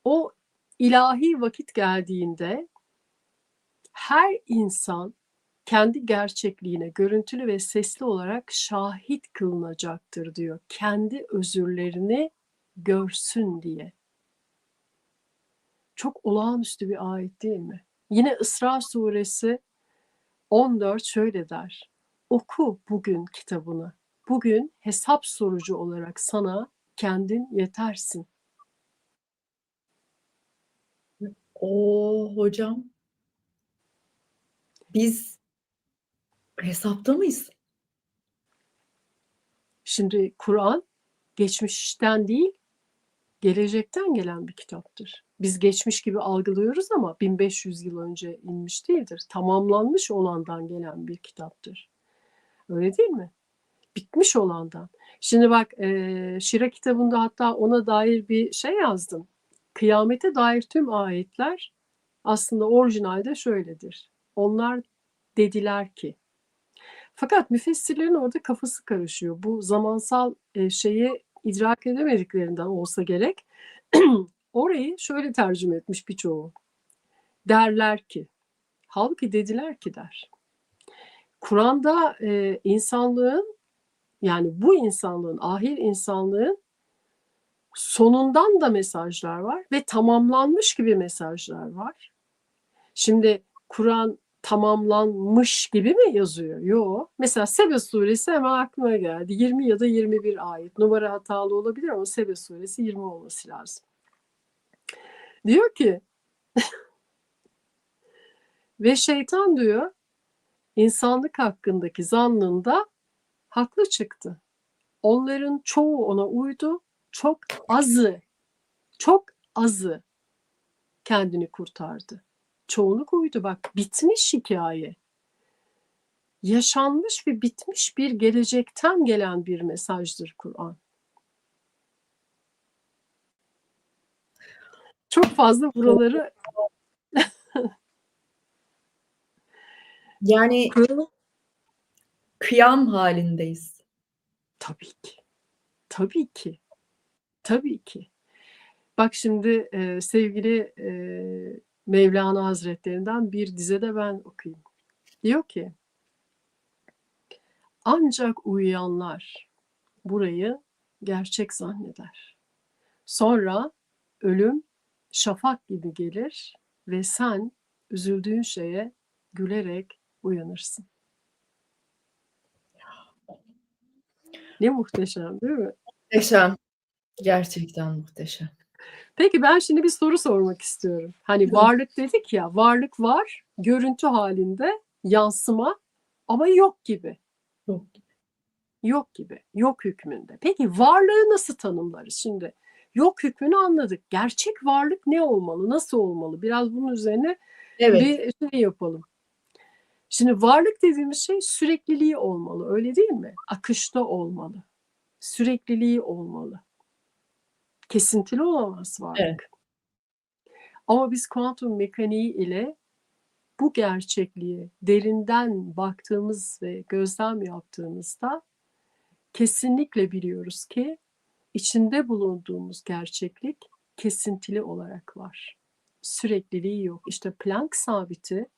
B: o ilahi vakit geldiğinde her insan kendi gerçekliğine görüntülü ve sesli olarak şahit kılınacaktır diyor. Kendi özürlerini görsün diye. Çok olağanüstü bir ayet değil mi? Yine İsra suresi 14 şöyle der. Oku bugün kitabını. Bugün hesap sorucu olarak sana kendin yetersin.
A: Oo hocam. Biz hesapta mıyız?
B: Şimdi Kur'an geçmişten değil, gelecekten gelen bir kitaptır. Biz geçmiş gibi algılıyoruz ama 1500 yıl önce inmiş değildir. Tamamlanmış olandan gelen bir kitaptır. Öyle değil mi? Bitmiş olandan. Şimdi bak Şira kitabında hatta ona dair bir şey yazdım. Kıyamete dair tüm ayetler aslında orijinalde şöyledir. Onlar dediler ki. Fakat müfessirlerin orada kafası karışıyor. Bu zamansal şeyi idrak edemediklerinden olsa gerek. Orayı şöyle tercüme etmiş birçoğu. Derler ki. Halbuki dediler ki der. Kur'an'da insanlığın, yani bu insanlığın, ahir insanlığın sonundan da mesajlar var ve tamamlanmış gibi mesajlar var. Şimdi Kur'an tamamlanmış gibi mi yazıyor? Yok. Mesela Sebe suresi hemen aklıma geldi. 20 ya da 21 ayet. Numara hatalı olabilir ama Sebe suresi 20 olması lazım. Diyor ki ve şeytan diyor insanlık hakkındaki zannında haklı çıktı. Onların çoğu ona uydu. Çok azı, çok azı kendini kurtardı. Çoğunluk uydu. Bak bitmiş hikaye. Yaşanmış ve bitmiş bir gelecekten gelen bir mesajdır Kur'an. Çok fazla buraları
A: Yani
B: Kur'an'ın
A: kıyam halindeyiz.
B: tabii ki, tabii ki, tabii ki. Bak şimdi sevgili Mevlana Hazretlerinden bir dize de ben okuyayım. Diyor ki, ancak uyuyanlar burayı gerçek zanneder. Sonra ölüm şafak gibi gelir ve sen üzüldüğün şeye gülerek uyanırsın. Ne muhteşem değil mi?
A: Muhteşem. Gerçekten muhteşem.
B: Peki ben şimdi bir soru sormak istiyorum. Hani varlık dedik ya, varlık var, görüntü halinde, yansıma ama yok gibi.
A: Yok.
B: Yok gibi, yok hükmünde. Peki varlığı nasıl tanımlarız? Şimdi yok hükmünü anladık. Gerçek varlık ne olmalı, nasıl olmalı? Biraz bunun üzerine
A: Evet.
B: bir şey yapalım. Şimdi varlık dediğimiz şey sürekliliği olmalı, öyle değil mi? Akışta olmalı, sürekliliği olmalı. Kesintili olamaz
A: Evet.
B: varlık. Ama biz kuantum mekaniği ile bu gerçekliği derinden baktığımız ve gözlem yaptığımızda kesinlikle biliyoruz ki içinde bulunduğumuz gerçeklik kesintili olarak var. Sürekliliği yok. İşte Planck sabiti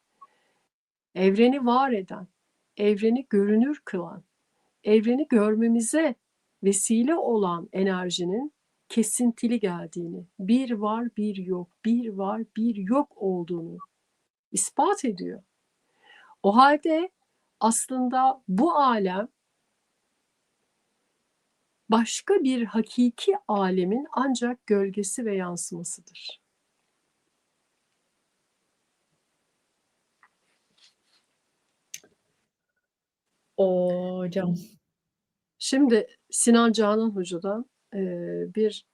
B: evreni var eden, evreni görünür kılan, evreni görmemize vesile olan enerjinin kesintili geldiğini, bir var bir yok, bir var bir yok olduğunu ispat ediyor. O halde aslında bu alem başka bir hakiki alemin ancak gölgesi ve yansımasıdır.
A: O hocam.
B: Şimdi Sinan Canan Hoca'dan bir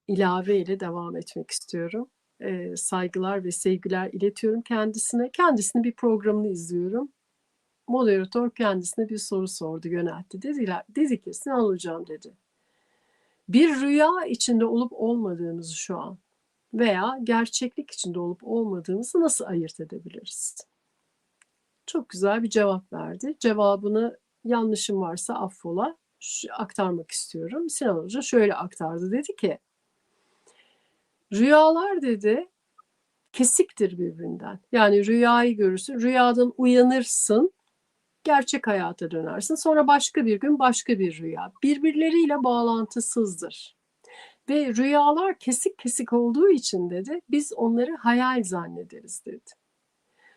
B: ilave ile devam etmek istiyorum. Saygılar ve sevgiler iletiyorum kendisine. Kendisinin bir programını izliyorum. Moderatör kendisine bir soru sordu, yöneltti. Dedi ki Sinan Hocam dedi, bir rüya içinde olup olmadığımızı şu an veya gerçeklik içinde olup olmadığımızı nasıl ayırt edebiliriz? Çok güzel bir cevap verdi. Cevabını yanlışım varsa affola, aktarmak istiyorum. Sinan Hoca şöyle aktardı. Dedi ki, rüyalar dedi kesiktir birbirinden. Yani rüyayı görürsün, rüyadan uyanırsın, gerçek hayata dönersin. Sonra başka bir gün başka bir rüya. Birbirleriyle bağlantısızdır. Ve rüyalar kesik kesik olduğu için dedi, biz onları hayal zannederiz dedi.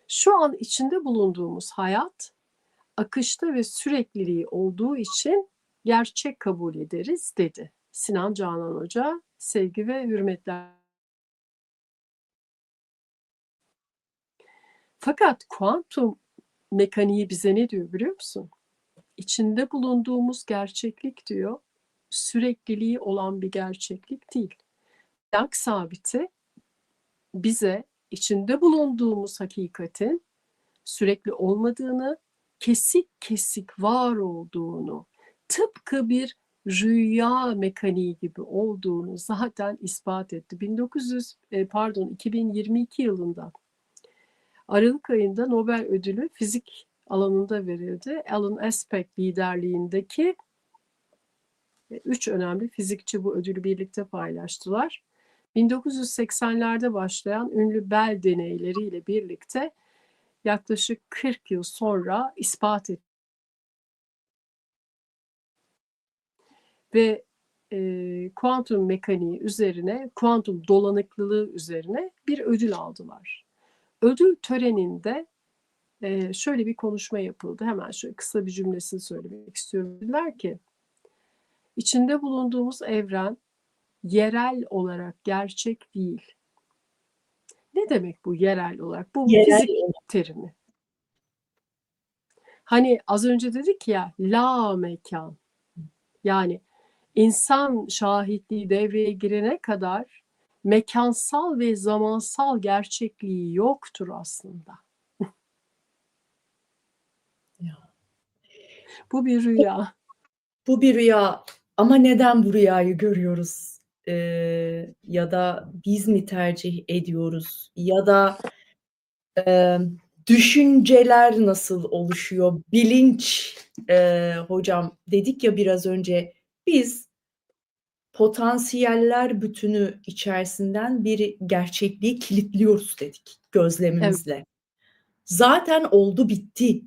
B: Şu an içinde bulunduğumuz hayat akışta ve sürekliliği olduğu için gerçek kabul ederiz dedi. Sinan Canan Hoca, sevgi ve hürmetler. Fakat kuantum mekaniği bize ne diyor biliyor musun? İçinde bulunduğumuz gerçeklik diyor, sürekliliği olan bir gerçeklik değil. Planck sabiti bize içinde bulunduğumuz hakikatin sürekli olmadığını, kesik kesik var olduğunu, tıpkı bir rüya mekaniği gibi olduğunu zaten ispat etti. 2022 yılında Aralık ayında Nobel ödülü fizik alanında verildi. Alan Aspect liderliğindeki 3 önemli fizikçi bu ödülü birlikte paylaştılar. 1980'lerde başlayan ünlü Bell deneyleriyle birlikte yaklaşık 40 yıl sonra ispat etti. Ve kuantum mekaniği üzerine, kuantum dolanıklılığı üzerine bir ödül aldılar. Ödül töreninde şöyle bir konuşma yapıldı. Hemen şöyle kısa bir cümlesini söylemek istiyorum. Dediler ki, içinde bulunduğumuz evren yerel olarak gerçek değil. Ne demek bu yerel olarak? Bu
A: Yerel
B: fizik terimi. Hani az önce dedik ya, la mekan. Yani insan şahitliği devreye girene kadar mekansal ve zamansal gerçekliği yoktur aslında. Bu bir rüya.
A: Bu bir rüya ama neden bu rüyayı görüyoruz? Ya da biz mi tercih ediyoruz? Ya da düşünceler nasıl oluşuyor? Bilinç, hocam dedik ya biraz önce, biz potansiyeller bütünü içerisinden bir gerçekliği kilitliyoruz dedik gözlemimizle.
B: Evet.
A: Zaten oldu bitti.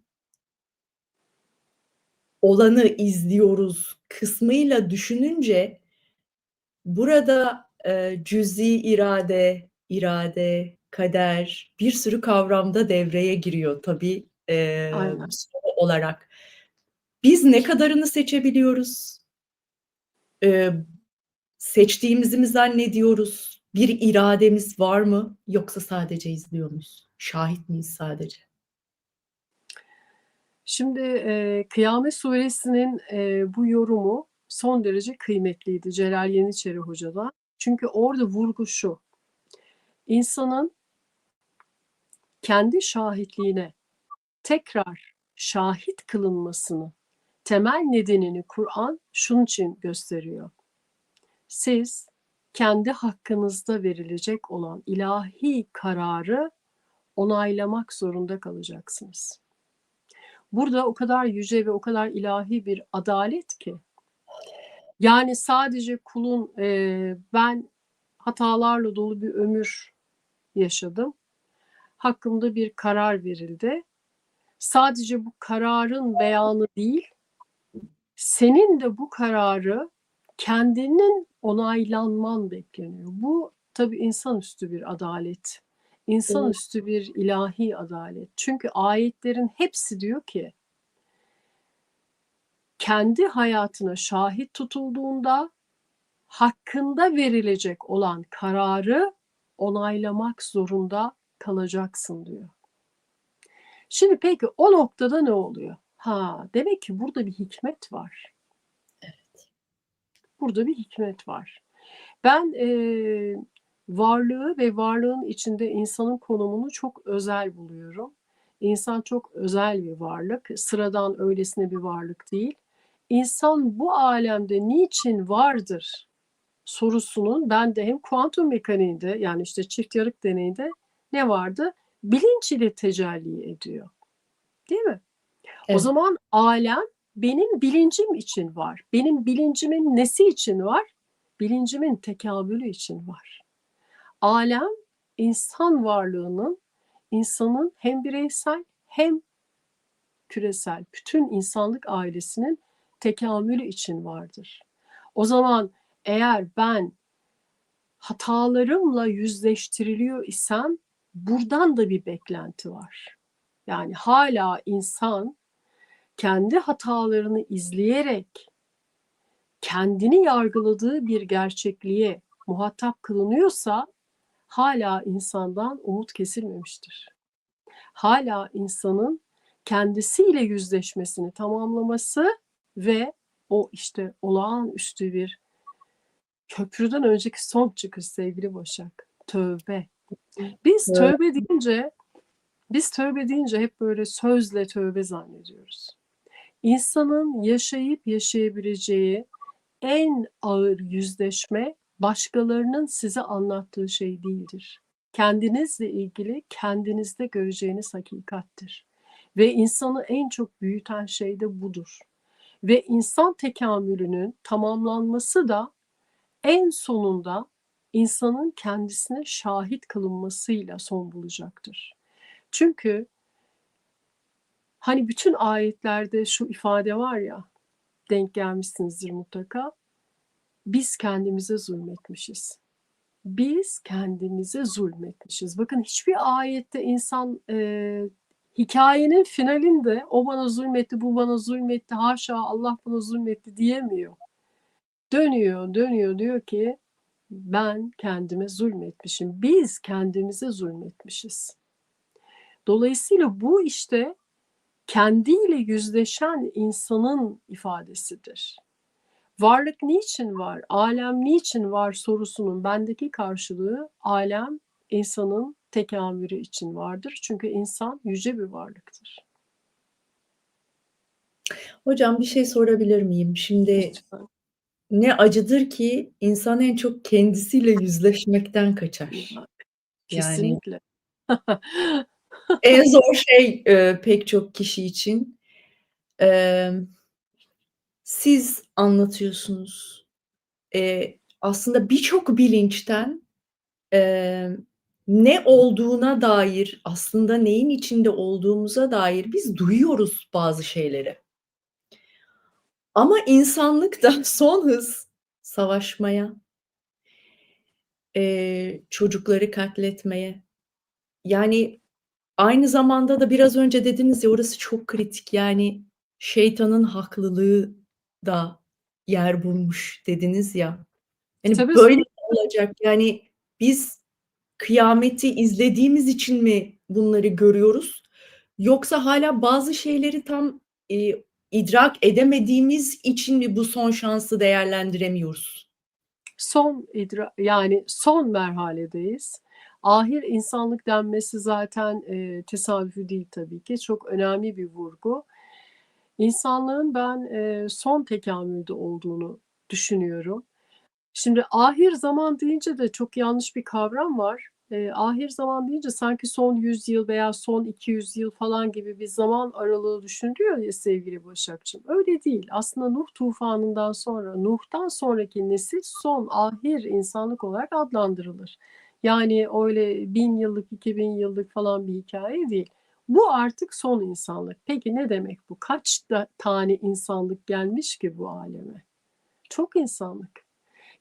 A: Olanı izliyoruz kısmıyla düşününce burada cüz'i irade, kader bir sürü kavramda devreye giriyor tabii
B: Aynen.
A: soru olarak. Biz ne kadarını seçebiliyoruz? Seçtiğimizi mi zannediyoruz? Bir irademiz var mı? Yoksa sadece izliyor muyuz? Şahit miyiz sadece?
B: Şimdi Kıyamet Suresinin bu yorumu son derece kıymetliydi Celal Yeniçeri Hoca'dan. Çünkü orada vurgu şu, insanın kendi şahitliğine tekrar şahit kılınmasını, temel nedenini Kur'an şunun için gösteriyor. Siz kendi hakkınızda verilecek olan ilahi kararı onaylamak zorunda kalacaksınız. Burada o kadar yüce ve o kadar ilahi bir adalet ki, yani sadece kulun ben hatalarla dolu bir ömür yaşadım, hakkımda bir karar verildi. Sadece bu kararın beyanı değil, senin de bu kararı kendinin onaylanman bekleniyor. Bu tabii insanüstü bir adalet.
A: Evet.
B: İnsanüstü bir ilahi adalet. Çünkü ayetlerin hepsi diyor ki, kendi hayatına şahit tutulduğunda hakkında verilecek olan kararı onaylamak zorunda kalacaksın diyor. Şimdi peki o noktada ne oluyor? Ha, demek ki burada bir hikmet var. Burada bir hikmet var. Ben varlığı ve varlığın içinde insanın konumunu çok özel buluyorum. İnsan çok özel bir varlık. Sıradan öylesine bir varlık değil. İnsan bu alemde niçin vardır sorusunun ben de hem kuantum mekaniğinde, yani işte çift yarık deneyinde ne vardı? Bilinç ile tecelli ediyor. Değil mi? O
A: Evet.
B: zaman alem benim bilincim için var. Benim bilincimin nesi için var? Bilincimin tekamülü için var. Alem insan varlığının, insanın hem bireysel hem küresel, bütün insanlık ailesinin tekamülü için vardır. O zaman eğer ben hatalarımla yüzleştiriliyor isem buradan da bir beklenti var. Yani hala insan kendi hatalarını izleyerek kendini yargıladığı bir gerçekliğe muhatap kılınıyorsa hala insandan umut kesilmemiştir. Hala insanın kendisiyle yüzleşmesini tamamlaması ve o işte olağanüstü bir köprüden önceki son çıkış sevgili Başak. Tövbe. Biz
A: Evet.
B: tövbe deyince biz tövbe deyince hep böyle sözle tövbe zannediyoruz. İnsanın yaşayıp yaşayabileceği en ağır yüzleşme başkalarının size anlattığı şey değildir. Kendinizle ilgili kendinizde göreceğiniz hakikattir. Ve insanı en çok büyüten şey de budur. Ve insan tekamülünün tamamlanması da en sonunda insanın kendisine şahit kılınmasıyla son bulacaktır. Çünkü hani bütün ayetlerde şu ifade var ya, denk gelmişsinizdir mutlaka. Biz kendimize zulmetmişiz. Biz kendimize zulmetmişiz. Bakın hiçbir ayette insan hikayenin finalinde o bana zulmetti, bu bana zulmetti, haşa Allah bana zulmetti diyemiyor. Dönüyor, dönüyor diyor ki ben kendime zulmetmişim. Biz kendimize zulmetmişiz. Dolayısıyla bu işte kendiyle yüzleşen insanın ifadesidir. Varlık niçin var, alem niçin var sorusunun bendeki karşılığı alem insanın tekamülü için vardır. Çünkü insan yüce bir varlıktır.
A: Hocam bir şey sorabilir miyim? Şimdi
B: Lütfen.
A: ne acıdır ki insan en çok kendisiyle yüzleşmekten kaçar.
B: Ya,
A: Yani
B: kesinlikle.
A: en zor şey, pek çok kişi için. Emm, Siz anlatıyorsunuz. Aslında birçok bilinçten, emm, ne olduğuna dair, aslında neyin içinde olduğumuza dair biz duyuyoruz bazı şeyleri. Ama insanlık da son hız savaşmaya, çocukları katletmeye, yani aynı zamanda da biraz önce dediniz ya, orası çok kritik, yani şeytanın haklılığı da yer bulmuş dediniz ya. Hani
B: Tabii
A: böyle mi
B: zor.
A: olacak? Yani biz kıyameti izlediğimiz için mi bunları görüyoruz? Yoksa hâlâ bazı şeyleri tam, idrak edemediğimiz için mi bu son şansı değerlendiremiyoruz?
B: Yani son merhaledeyiz. Ahir insanlık denmesi zaten tesadüfi değil tabii ki. Çok önemli bir vurgu. İnsanlığın ben son tekamülde olduğunu düşünüyorum. Şimdi ahir zaman deyince de çok yanlış bir kavram var. Ahir zaman deyince sanki son 100 yıl veya son 200 yıl falan gibi bir zaman aralığı düşünülüyor ya sevgili Başakçığım. Öyle değil. Aslında Nuh tufanından sonra, Nuh'tan sonraki nesil son, ahir insanlık olarak adlandırılır. Yani öyle 1000 yıllık, 2000 yıllık falan bir hikaye değil. Bu artık son insanlık. Peki ne demek bu? Kaç tane insanlık gelmiş ki bu aleme? Çok insanlık.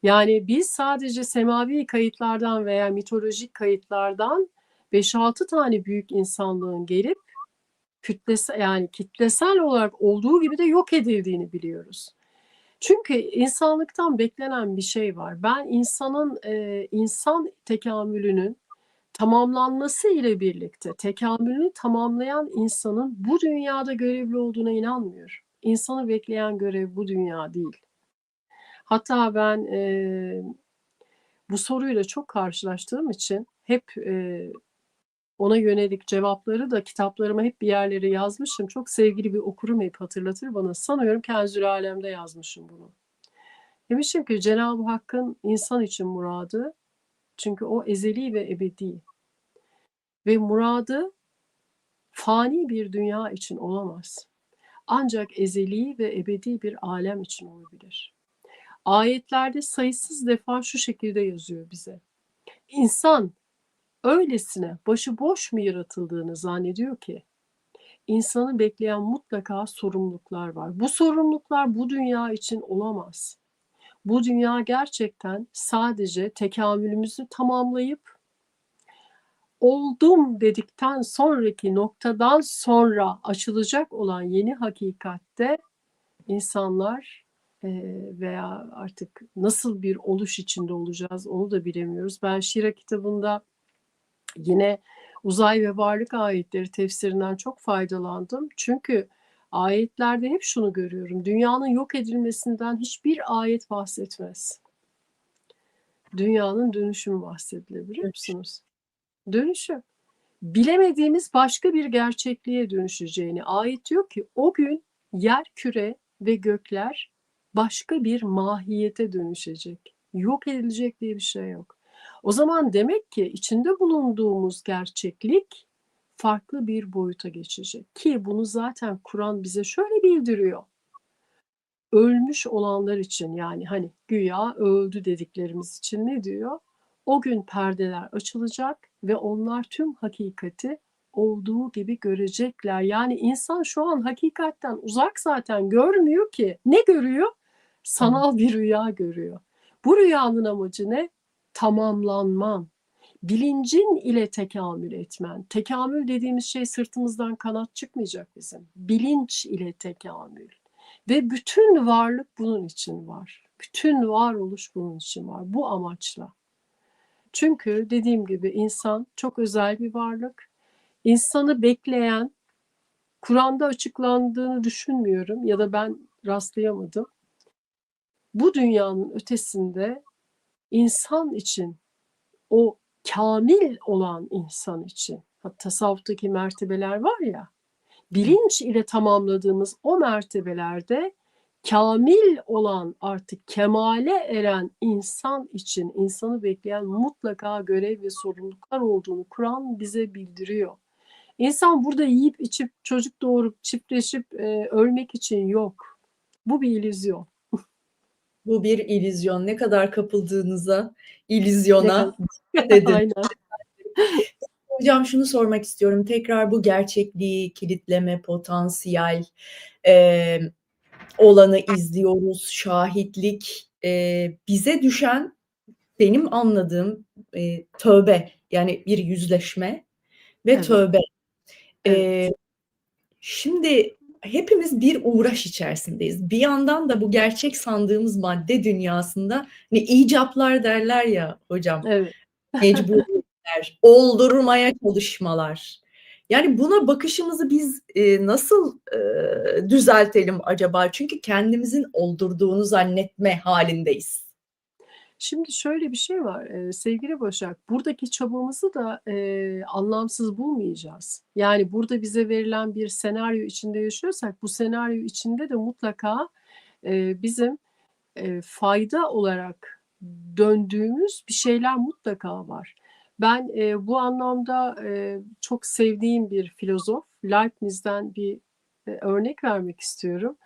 B: Yani biz sadece semavi kayıtlardan veya mitolojik kayıtlardan 5-6 tane büyük insanlığın gelip kitlesel olarak olduğu gibi de yok edildiğini biliyoruz. Çünkü insanlıktan beklenen bir şey var. Ben insan tekamülünün tamamlanması ile birlikte tekamülünü tamamlayan insanın bu dünyada görevli olduğuna inanmıyorum. İnsanı bekleyen görev bu dünya değil. Hatta ben bu soruyla çok karşılaştığım için hep ona yönelik cevapları da kitaplarıma hep bir yerlere yazmışım. Çok sevgili bir okurum hep hatırlatır bana. Sanıyorum Kenzül Alem'de yazmışım bunu. Demişim ki Cenab-ı Hakk'ın insan için muradı, çünkü o ezeli ve ebedi. Ve muradı fani bir dünya için olamaz. Ancak ezeli ve ebedi bir alem için olabilir. Ayetlerde sayısız defa şu şekilde yazıyor bize. İnsan öylesine başıboş mu yaratıldığını zannediyor ki insanı bekleyen mutlaka sorumluluklar var. Bu sorumluluklar bu dünya için olamaz. Bu dünya gerçekten sadece tekamülümüzü tamamlayıp oldum dedikten sonraki noktadan sonra açılacak olan yeni hakikatte insanlar veya artık nasıl bir oluş içinde olacağız onu da bilemiyoruz. Ben Şira kitabında yine uzay ve varlık ayetleri tefsirinden çok faydalandım. Çünkü ayetlerde hep şunu görüyorum. Dünyanın yok edilmesinden hiçbir ayet bahsetmez. Dünyanın dönüşümü bahsedilir, biliyor musunuz? Dönüşüm. Bilemediğimiz başka bir gerçekliğe dönüşeceğini. Ayet diyor ki o gün yer küre ve gökler başka bir mahiyete dönüşecek. Yok edilecek diye bir şey yok. O zaman demek ki içinde bulunduğumuz gerçeklik farklı bir boyuta geçecek. Ki bunu zaten Kur'an bize şöyle bildiriyor. Ölmüş olanlar için, yani hani güya öldü dediklerimiz için ne diyor? O gün perdeler açılacak ve onlar tüm hakikati olduğu gibi görecekler. Yani insan şu an hakikatten uzak, zaten görmüyor ki. Ne görüyor? Sanal bir rüya görüyor. Bu rüyanın amacı ne? Tamamlanman. Bilincin ile tekamül etmen. Tekamül dediğimiz şey sırtımızdan kanat çıkmayacak bizim. Bilinç ile tekamül. Ve bütün varlık bunun için var. Bütün varoluş bunun için var. Bu amaçla. Çünkü dediğim gibi insan çok özel bir varlık. İnsanı bekleyen, Kur'an'da açıklandığını düşünmüyorum ya da ben rastlayamadım. Bu dünyanın ötesinde insan için, o kamil olan insan için, tasavvuftaki mertebeler var ya, bilinç ile tamamladığımız o mertebelerde kamil olan, artık kemale eren insan için insanı bekleyen mutlaka görev ve sorumluluklar olduğunu Kur'an bize bildiriyor. İnsan burada yiyip içip çocuk doğurup çiftleşip ölmek için yok. Bu bir illüzyon.
A: Bu bir illüzyon. Ne kadar kapıldığınıza,
B: Ne kadar?
A: illüzyona dikkat edin.
B: Aynen.
A: Hocam şunu sormak istiyorum. Tekrar bu gerçekliği kilitleme, potansiyel olanı izliyoruz. Şahitlik. Bize düşen, benim anladığım, tövbe. Yani bir yüzleşme ve
B: Evet.
A: tövbe.
B: Evet.
A: Şimdi hepimiz bir uğraş içerisindeyiz. Bir yandan da bu gerçek sandığımız madde dünyasında hani icaplar derler ya hocam.
B: Evet.
A: Mecburiyetler, oldurmaya çalışmalar. Yani buna bakışımızı biz nasıl düzeltelim acaba? Çünkü kendimizin oldurduğunu zannetme halindeyiz.
B: Şimdi şöyle bir şey var, sevgili Başak, buradaki çabamızı da anlamsız bulmayacağız. Yani burada bize verilen bir senaryo içinde yaşıyorsak, bu senaryo içinde de mutlaka bizim fayda olarak döndüğümüz bir şeyler mutlaka var. Ben bu anlamda çok sevdiğim bir filozof, Leibniz'den bir örnek vermek istiyorum.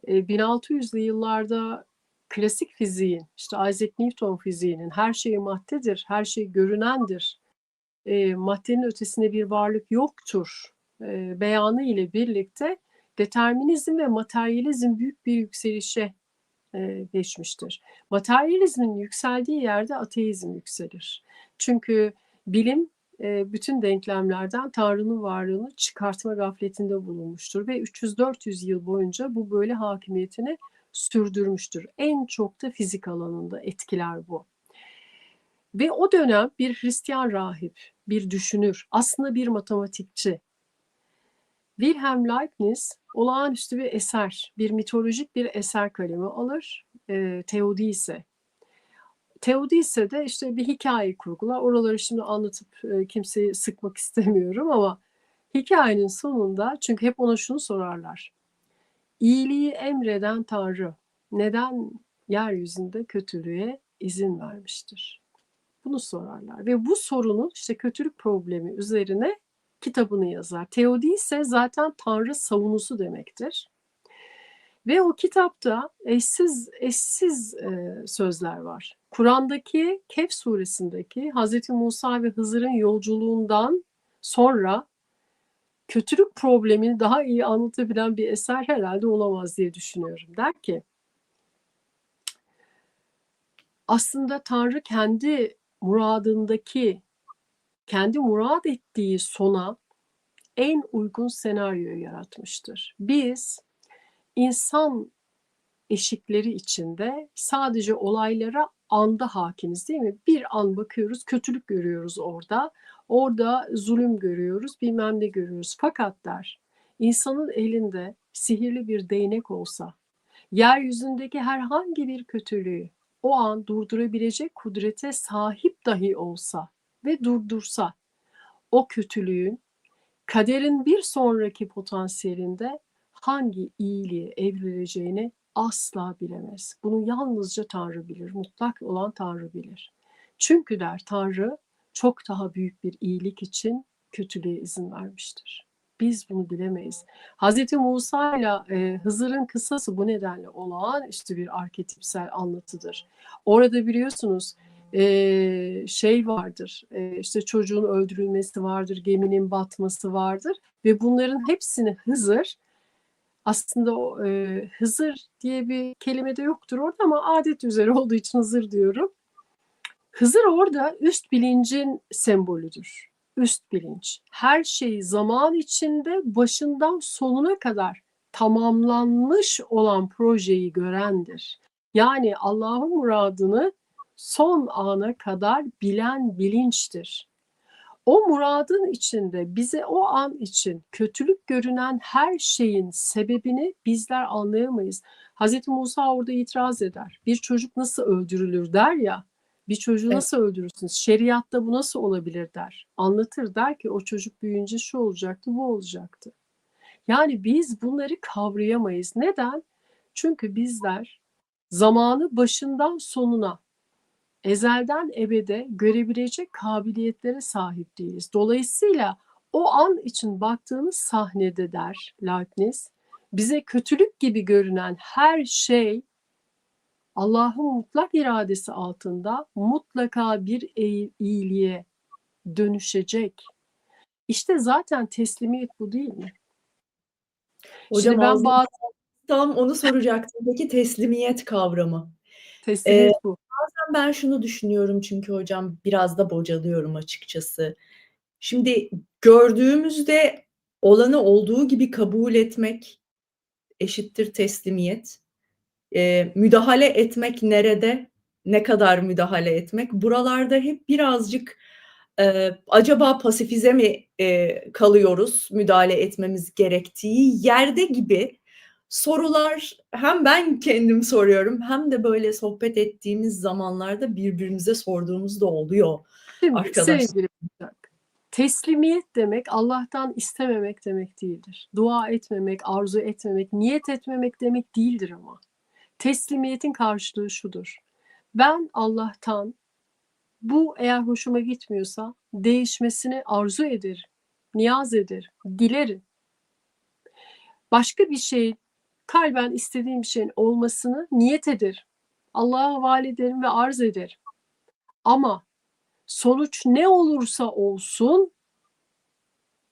B: 1600'lü yıllarda klasik fiziğin, işte Isaac Newton fiziğinin her şey maddedir, her şey görünendir, maddenin ötesinde bir varlık yoktur beyanı ile birlikte determinizm ve materyalizm büyük bir yükselişe geçmiştir. Materyalizmin yükseldiği yerde ateizm yükselir. Çünkü bilim bütün denklemlerden Tanrı'nın varlığını çıkartma gafletinde bulunmuştur ve 300-400 yıl boyunca bu böyle hakimiyetini sürdürmüştür. En çok da fizik alanında etkiler bu. Ve o dönem bir Hristiyan rahip, bir düşünür, aslında bir matematikçi. Wilhelm Leibniz olağanüstü bir eser, bir mitolojik bir eser kalemi alır. Teodise. Teodise de işte bir hikaye kurgular. Oraları şimdi anlatıp kimseyi sıkmak istemiyorum ama hikayenin sonunda, çünkü hep ona şunu sorarlar. İyiliği emreden Tanrı neden yeryüzünde kötülüğe izin vermiştir? Bunu sorarlar ve bu sorunun, işte kötülük problemi üzerine kitabını yazar. Teodise zaten Tanrı savunusu demektir. Ve o kitapta eşsiz sözler var. Kur'an'daki Kehf suresindeki Hazreti Musa ve Hızır'ın yolculuğundan sonra kötülük problemini daha iyi anlatabilen bir eser herhalde olamaz diye düşünüyorum. Der ki, aslında Tanrı kendi muradındaki, kendi murad ettiği sona en uygun senaryoyu yaratmıştır. Biz insan eşikleri içinde sadece olaylara anda hakimiz, değil mi? Bir an bakıyoruz, kötülük görüyoruz orada. Orada zulüm görüyoruz, bilmem ne görüyoruz. Fakat der, insanın elinde sihirli bir değnek olsa, yeryüzündeki herhangi bir kötülüğü o an durdurabilecek kudrete sahip dahi olsa ve durdursa, o kötülüğün kaderin bir sonraki potansiyelinde hangi iyiliğe evrileceğini asla bilemez. Bunu yalnızca Tanrı bilir, mutlak olan Tanrı bilir. Çünkü der, Tanrı çok daha büyük bir iyilik için kötülüğe izin vermiştir. Biz bunu bilemeyiz. Hz. Musa ile Hızır'ın kıssası bu nedenle olağanüstü bir arketipsel anlatıdır. Orada biliyorsunuz şey vardır, işte çocuğun öldürülmesi vardır, geminin batması vardır ve bunların hepsini Hızır, aslında o Hızır diye bir kelime de yoktur orada ama adet üzere olduğu için Hızır diyorum. Hızır orada üst bilincin sembolüdür. Üst bilinç. Her şey zaman içinde başından sonuna kadar tamamlanmış olan projeyi görendir. Yani Allah'ın muradını son ana kadar bilen bilinçtir. O muradın içinde bize o an için kötülük görünen her şeyin sebebini bizler anlayamayız. Hazreti Musa orada itiraz eder. Bir çocuk nasıl öldürülür der ya. Bir çocuğu
A: Evet.
B: nasıl öldürürsünüz? Şeriatta bu nasıl olabilir der. Anlatır, der ki o çocuk büyüyünce şu olacaktı, bu olacaktı. Yani biz bunları kavrayamayız. Neden? Çünkü bizler zamanı başından sonuna, ezelden ebede görebilecek kabiliyetlere sahip değiliz. Dolayısıyla o an için baktığımız sahnede, der Leibniz, bize kötülük gibi görünen her şey Allah'ın mutlak iradesi altında mutlaka bir iyiliğe dönüşecek. İşte zaten teslimiyet bu, değil mi?
A: Hocam
B: Şimdi ben
A: ağzına tam onu soracaktım. Peki teslimiyet kavramı.
B: teslimiyet bu.
A: Ben şunu düşünüyorum çünkü hocam biraz da bocalıyorum açıkçası. Şimdi gördüğümüzde olanı olduğu gibi kabul etmek eşittir teslimiyet. Müdahale etmek nerede? Ne kadar müdahale etmek? Buralarda hep birazcık acaba pasifize mi kalıyoruz müdahale etmemiz gerektiği yerde gibi sorular hem ben kendim soruyorum hem de böyle sohbet ettiğimiz zamanlarda birbirimize sorduğumuz da oluyor
B: Şimdi
A: arkadaşlar.
B: sevgili Başak, teslimiyet demek Allah'tan istememek demek değildir. Dua etmemek, arzu etmemek, niyet etmemek demek değildir ama. Teslimiyetin karşılığı şudur. Ben Allah'tan bu eğer hoşuma gitmiyorsa değişmesini arzu ederim, niyaz ederim, dilerim. Başka bir şey, kalben istediğim bir şeyin olmasını niyet ederim. Allah'a havale ederim ve arz ederim. Ama sonuç ne olursa olsun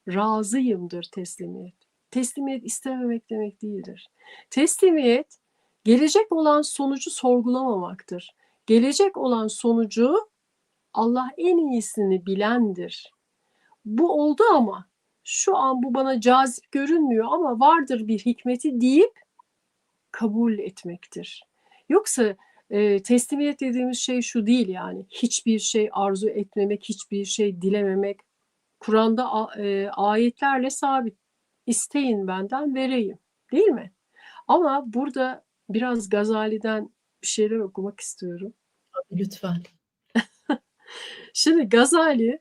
B: razıyımdır teslimiyet. Teslimiyet istememek demek değildir. Teslimiyet gelecek olan sonucu sorgulamamaktır. Gelecek olan sonucu Allah en iyisini bilendir. Bu oldu ama şu an bu bana cazip görünmüyor ama vardır bir hikmeti deyip kabul etmektir. Yoksa Teslimiyet dediğimiz şey şu değil yani. Hiçbir şey arzu etmemek, hiçbir şey dilememek. Kur'an'da ayetlerle sabit. İsteyin benden vereyim. Değil mi? Ama burada biraz Gazali'den bir şeyler okumak istiyorum.
A: Lütfen.
B: Şimdi Gazali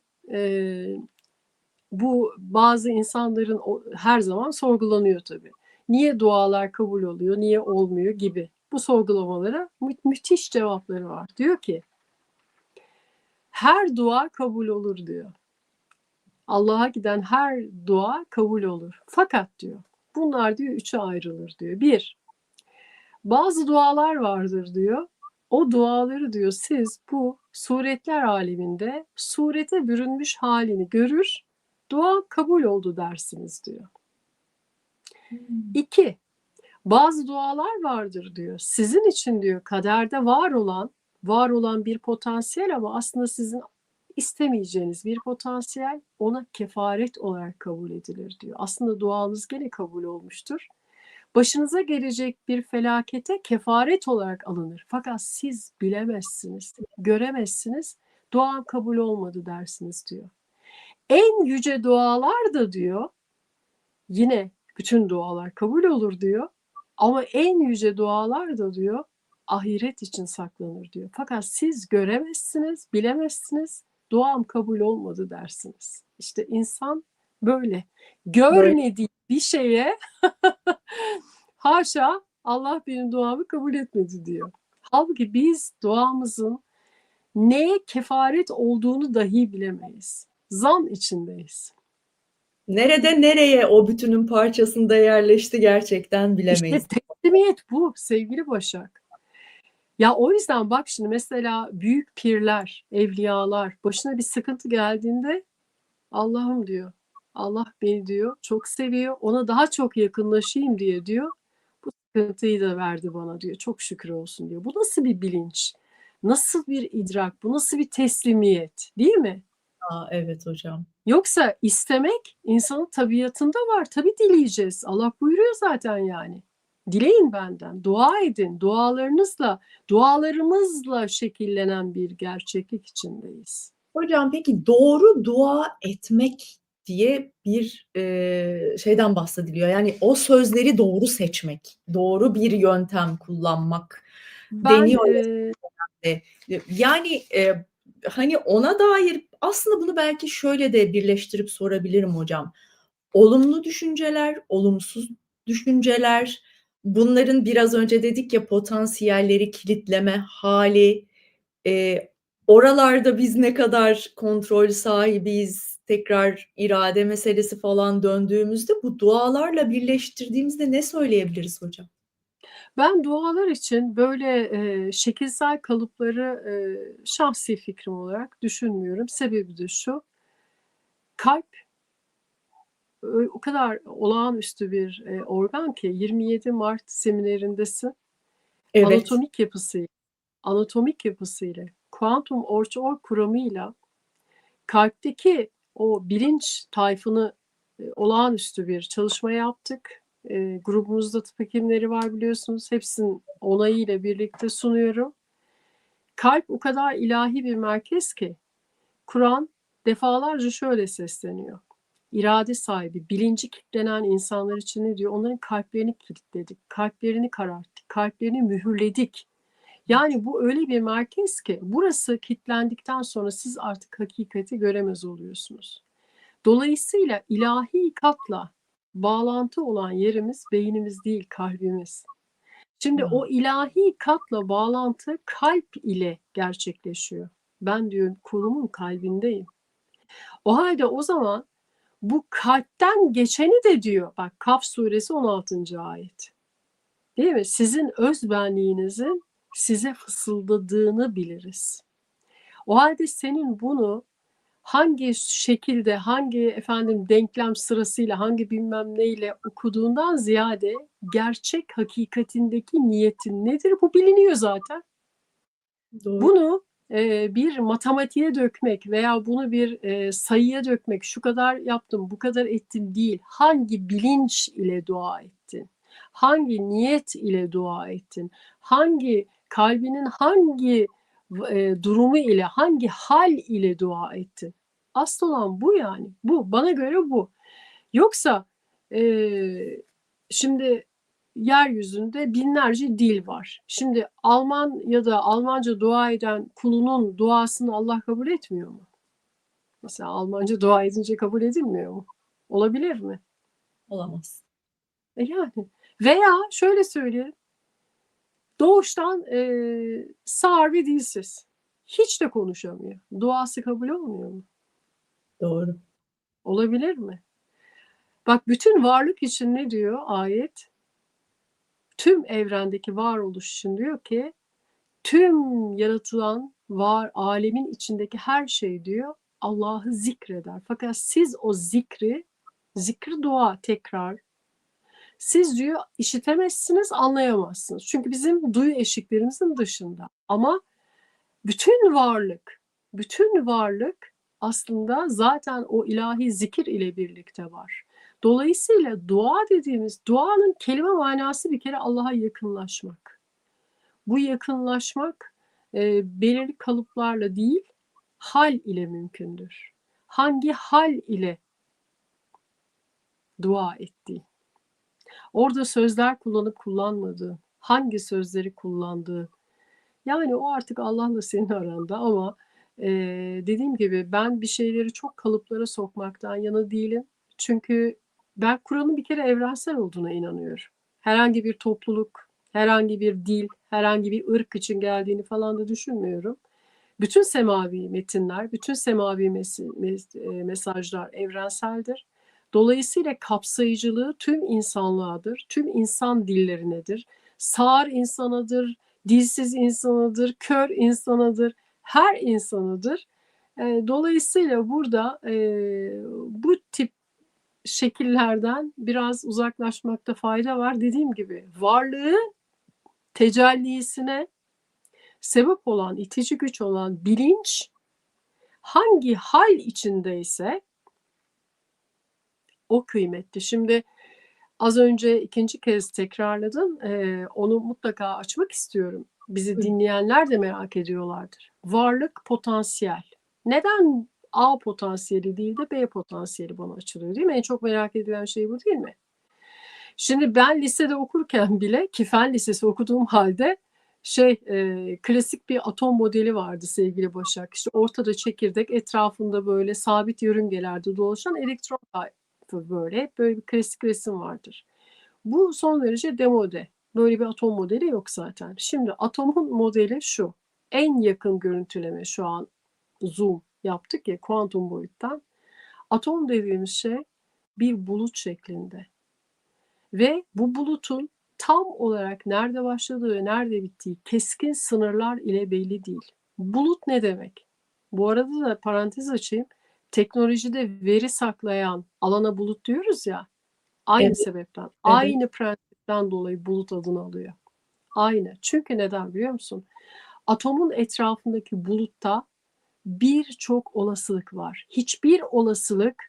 B: bu bazı insanların her zaman sorgulanıyor tabii. Niye dualar kabul oluyor, niye olmuyor gibi. Bu sorgulamalara müthiş cevapları var. Diyor ki her dua kabul olur diyor. Allah'a giden her dua kabul olur. Fakat diyor bunlar diyor üçe ayrılır diyor. Bir, bazı dualar vardır diyor. O duaları diyor siz bu suretler aleminde surete bürünmüş halini görür, dua kabul oldu dersiniz diyor. İki, bazı dualar vardır diyor. Sizin için diyor kaderde var olan bir potansiyel ama aslında sizin istemeyeceğiniz bir potansiyel ona kefaret olarak kabul edilir diyor. Aslında duanız gene kabul olmuştur. Başınıza gelecek bir felakete kefaret olarak alınır. Fakat siz bilemezsiniz, göremezsiniz. Duam kabul olmadı dersiniz diyor. En yüce dualar da diyor, yine bütün dualar kabul olur diyor. Ama en yüce dualar da diyor, ahiret için saklanır diyor. Fakat siz göremezsiniz, bilemezsiniz. Duam kabul olmadı dersiniz. İşte insan böyle.
A: Böyle.
B: Görmediği bir şeye haşa Allah benim duamı kabul etmedi diyor. Halbuki biz duamızın neye kefaret olduğunu dahi bilemeyiz. Zan içindeyiz.
A: Nerede nereye o bütünün parçasında yerleşti gerçekten
B: İşte
A: bilemeyiz.
B: teslimiyet bu sevgili Başak. Ya o yüzden bak şimdi mesela büyük pirler, evliyalar başına bir sıkıntı geldiğinde Allah'ım diyor. Allah beni diyor çok seviyor. Ona daha çok yakınlaşayım diye diyor. Bu sıkıntıyı da verdi bana diyor. Çok şükür olsun diyor. Bu nasıl bir bilinç? Nasıl bir idrak? Bu nasıl bir teslimiyet? Değil mi?
A: Evet hocam.
B: Yoksa istemek insanın tabiatında var. Tabii dileyeceğiz. Allah buyuruyor zaten yani. Dileyin benden, dua edin. Dualarımızla şekillenen bir gerçeklik içindeyiz.
A: Hocam peki doğru dua etmek diye bir şeyden bahsediliyor. Yani o sözleri doğru seçmek, doğru bir yöntem kullanmak
B: Ben
A: deniyor ya. Yani hani ona dair aslında bunu belki şöyle de birleştirip sorabilirim hocam. Olumlu düşünceler, olumsuz düşünceler, bunların biraz önce dedik ya potansiyelleri kilitleme hali, oralarda biz ne kadar kontrol sahibiyiz, tekrar irade meselesi falan döndüğümüzde bu dualarla birleştirdiğimizde ne söyleyebiliriz hocam?
B: Ben dualar için böyle şekilsel kalıpları şahsi fikrim olarak düşünmüyorum. Sebebi de şu, kalp o kadar olağanüstü bir organ ki 27 Mart seminerindesin.
A: Evet,
B: Anatomik yapısıyla, kuantum orço kuramıyla kalpteki o bilinç tayfını olağanüstü bir çalışma yaptık. Grubumuzda tıp hekimleri var biliyorsunuz. Hepsinin onayıyla birlikte sunuyorum. Kalp o kadar ilahi bir merkez ki Kur'an defalarca şöyle sesleniyor. İrade sahibi, bilinci kilitlenen insanlar için ne diyor? Onların kalplerini kilitledik, kalplerini kararttık, kalplerini mühürledik. Yani bu öyle bir merkez ki burası kilitlendikten sonra siz artık hakikati göremez oluyorsunuz. Dolayısıyla ilahi katla bağlantı olan yerimiz beynimiz değil, kalbimiz. Şimdi o ilahi katla bağlantı kalp ile gerçekleşiyor. Ben diyorum kulumun kalbindeyim. O halde o zaman bu kalpten geçeni de diyor. Bak Kaf suresi 16. ayet. Değil mi? Sizin öz benliğinizin size fısıldadığını biliriz. O halde senin bunu hangi şekilde, hangi denklem sırasıyla, hangi bilmem neyle okuduğundan ziyade gerçek hakikatindeki niyetin nedir? Bu biliniyor zaten.
A: doğru.
B: Bunu bir matematiğe dökmek veya bunu bir sayıya dökmek, şu kadar yaptım, bu kadar ettim değil. Hangi bilinç ile dua ettin? Hangi niyet ile dua ettin? Hangi Kalbinin hangi durumu ile, hangi hal ile dua ettin? Asıl olan bu yani. Bu. Bana göre bu. Yoksa şimdi yeryüzünde binlerce dil var. Şimdi Alman ya da Almanca dua eden kulunun duasını Allah kabul etmiyor mu? Mesela Almanca dua edince kabul edilmiyor mu? Olabilir mi?
A: Olamaz.
B: Yani. Veya şöyle söyleyeyim. Doğuştan sağır ve dilsiz. Hiç de konuşamıyor. Duası kabul olmuyor mu?
A: Doğru.
B: Olabilir mi? Bak, bütün varlık için ne diyor ayet? Tüm evrendeki varoluş için diyor ki tüm yaratılan var alemin içindeki her şey diyor Allah'ı zikreder. Fakat siz o zikri dua tekrar siz diyor işitemezsiniz, anlayamazsınız. Çünkü bizim duyu eşiklerimizin dışında. Ama bütün varlık aslında zaten o ilahi zikir ile birlikte var. Dolayısıyla dua dediğimiz, duanın kelime manası bir kere Allah'a yakınlaşmak. Bu yakınlaşmak belirli kalıplarla değil, hal ile mümkündür. Hangi hal ile dua ettiği, orada sözler kullanıp kullanmadığı, hangi sözleri kullandığı, yani o artık Allah'la senin aranda ama dediğim gibi ben bir şeyleri çok kalıplara sokmaktan yana değilim. Çünkü ben Kur'an'ın bir kere evrensel olduğuna inanıyorum. Herhangi bir topluluk, herhangi bir dil, herhangi bir ırk için geldiğini falan da düşünmüyorum. Bütün semavi metinler, bütün semavi mesajlar evrenseldir. Dolayısıyla kapsayıcılığı tüm insanlığadır, tüm insan dillerinedir. Sağır insanadır, dilsiz insanadır, kör insanadır, her insanıdır. Dolayısıyla burada bu tip şekillerden biraz uzaklaşmakta fayda var. Dediğim gibi varlığı tecellisine sebep olan, itici güç olan bilinç hangi hal içindeyse o kıymetli. Şimdi az önce ikinci kez tekrarladım. Onu mutlaka açmak istiyorum. Bizi dinleyenler de merak ediyorlardır. Varlık potansiyel. Neden A potansiyeli değil de B potansiyeli bana açılıyor, değil mi? En çok merak edilen şey bu değil mi? Şimdi ben lisede okurken bile, ki Fen Lisesi okuduğum halde klasik bir atom modeli vardı sevgili Başak. İşte ortada çekirdek, etrafında böyle sabit yörüngelerde dolaşan elektron tayfı böyle. Hep böyle bir klasik resim vardır. Bu son derece demode. Böyle bir atom modeli yok zaten. Şimdi atomun modeli şu. En yakın görüntüleme şu an zoom yaptık ya kuantum boyuttan. Atom dediğimiz şey bir bulut şeklinde. Ve bu bulutun tam olarak nerede başladığı ve nerede bittiği keskin sınırlar ile belli değil. Bulut ne demek? Bu arada da parantez açayım. Teknolojide veri saklayan alana bulut diyoruz ya. Aynı
A: Evet,
B: sebepten,
A: evet.
B: aynı prensipten dolayı bulut adını alıyor. Aynı. Çünkü neden biliyor musun? Atomun etrafındaki bulutta birçok olasılık var. Hiçbir olasılık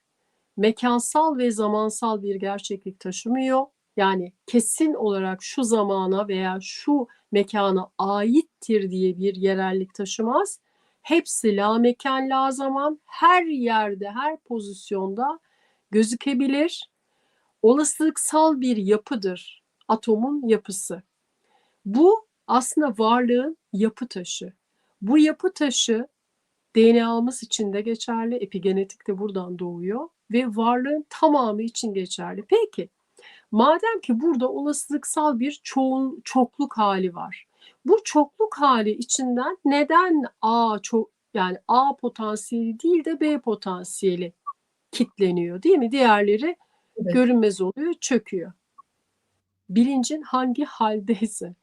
B: mekansal ve zamansal bir gerçeklik taşımıyor. Yani kesin olarak şu zamana veya şu mekana aittir diye bir yerellik taşımaz. Hepsi la mekan la zaman, her yerde, her pozisyonda gözükebilir. Olasılıksal bir yapıdır atomun yapısı. Bu aslında varlığın yapı taşı. Bu yapı taşı DNA'mız için de geçerli, epigenetik de buradan doğuyor ve varlığın tamamı için geçerli. Peki, madem ki burada olasılıksal bir çokluk hali var. Bu çokluk hali içinden neden yani A potansiyeli değil de B potansiyeli kitleniyor, değil mi? Diğerleri
A: Evet.
B: görünmez oluyor, çöküyor. Bilincin hangi haldeyse.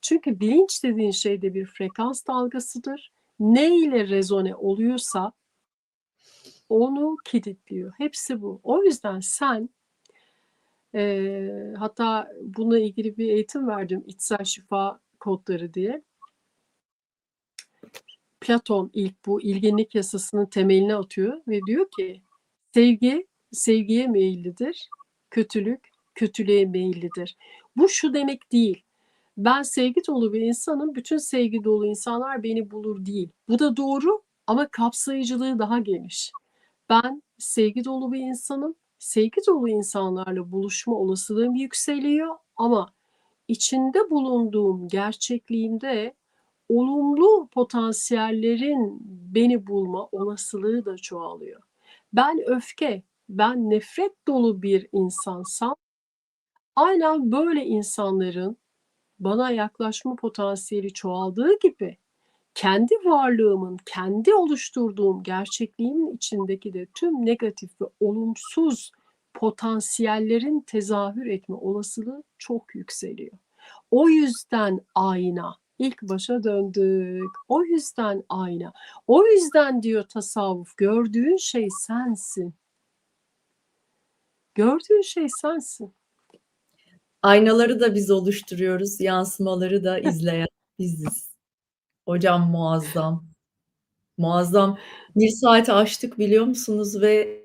B: Çünkü bilinç dediğin şey de bir frekans dalgasıdır. Ne ile rezone oluyorsa onu kilitliyor. Hepsi bu. O yüzden sen hatta bununla ilgili bir eğitim verdim. İçsel şifa kodları diye. Platon ilk bu ilginlik yasasının temelini atıyor ve diyor ki sevgi sevgiye meyillidir. Kötülük kötülüğe meyillidir. Bu şu demek değil. Ben sevgi dolu bir insanım. Bütün sevgi dolu insanlar beni bulur değil. Bu da doğru ama kapsayıcılığı daha geniş. Ben sevgi dolu bir insanım. Sevgi dolu insanlarla buluşma olasılığım yükseliyor ama içinde bulunduğum gerçekliğimde olumlu potansiyellerin beni bulma olasılığı da çoğalıyor. Ben öfke, ben nefret dolu bir insansam aynen böyle insanların bana yaklaşma potansiyeli çoğaldığı gibi kendi varlığımın, kendi oluşturduğum gerçekliğimin içindeki de tüm negatif ve olumsuz potansiyellerin tezahür etme olasılığı çok yükseliyor. O yüzden ayna. İlk başa döndük. O yüzden ayna. O yüzden diyor tasavvuf, gördüğün şey sensin. Gördüğün şey sensin.
A: Aynaları da biz oluşturuyoruz, yansımaları da izleyen biziz. Hocam muazzam, muazzam. 1 saati aştık biliyor musunuz ve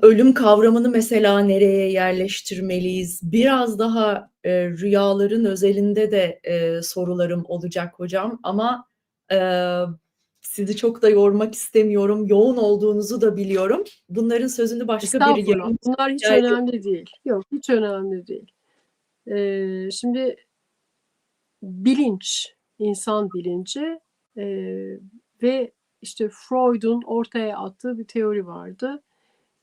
A: ölüm kavramını mesela nereye yerleştirmeliyiz? Biraz daha rüyaların özelinde de sorularım olacak hocam ama sizi çok da yormak istemiyorum. Yoğun olduğunuzu da biliyorum. Bunların sözünü başka bir
B: Estağfurullah.
A: yayın
B: Bunlar hiç
A: rica ediyorum.
B: önemli değil. Yok, hiç önemli değil. Şimdi bilinç, insan bilinci ve işte Freud'un ortaya attığı bir teori vardı.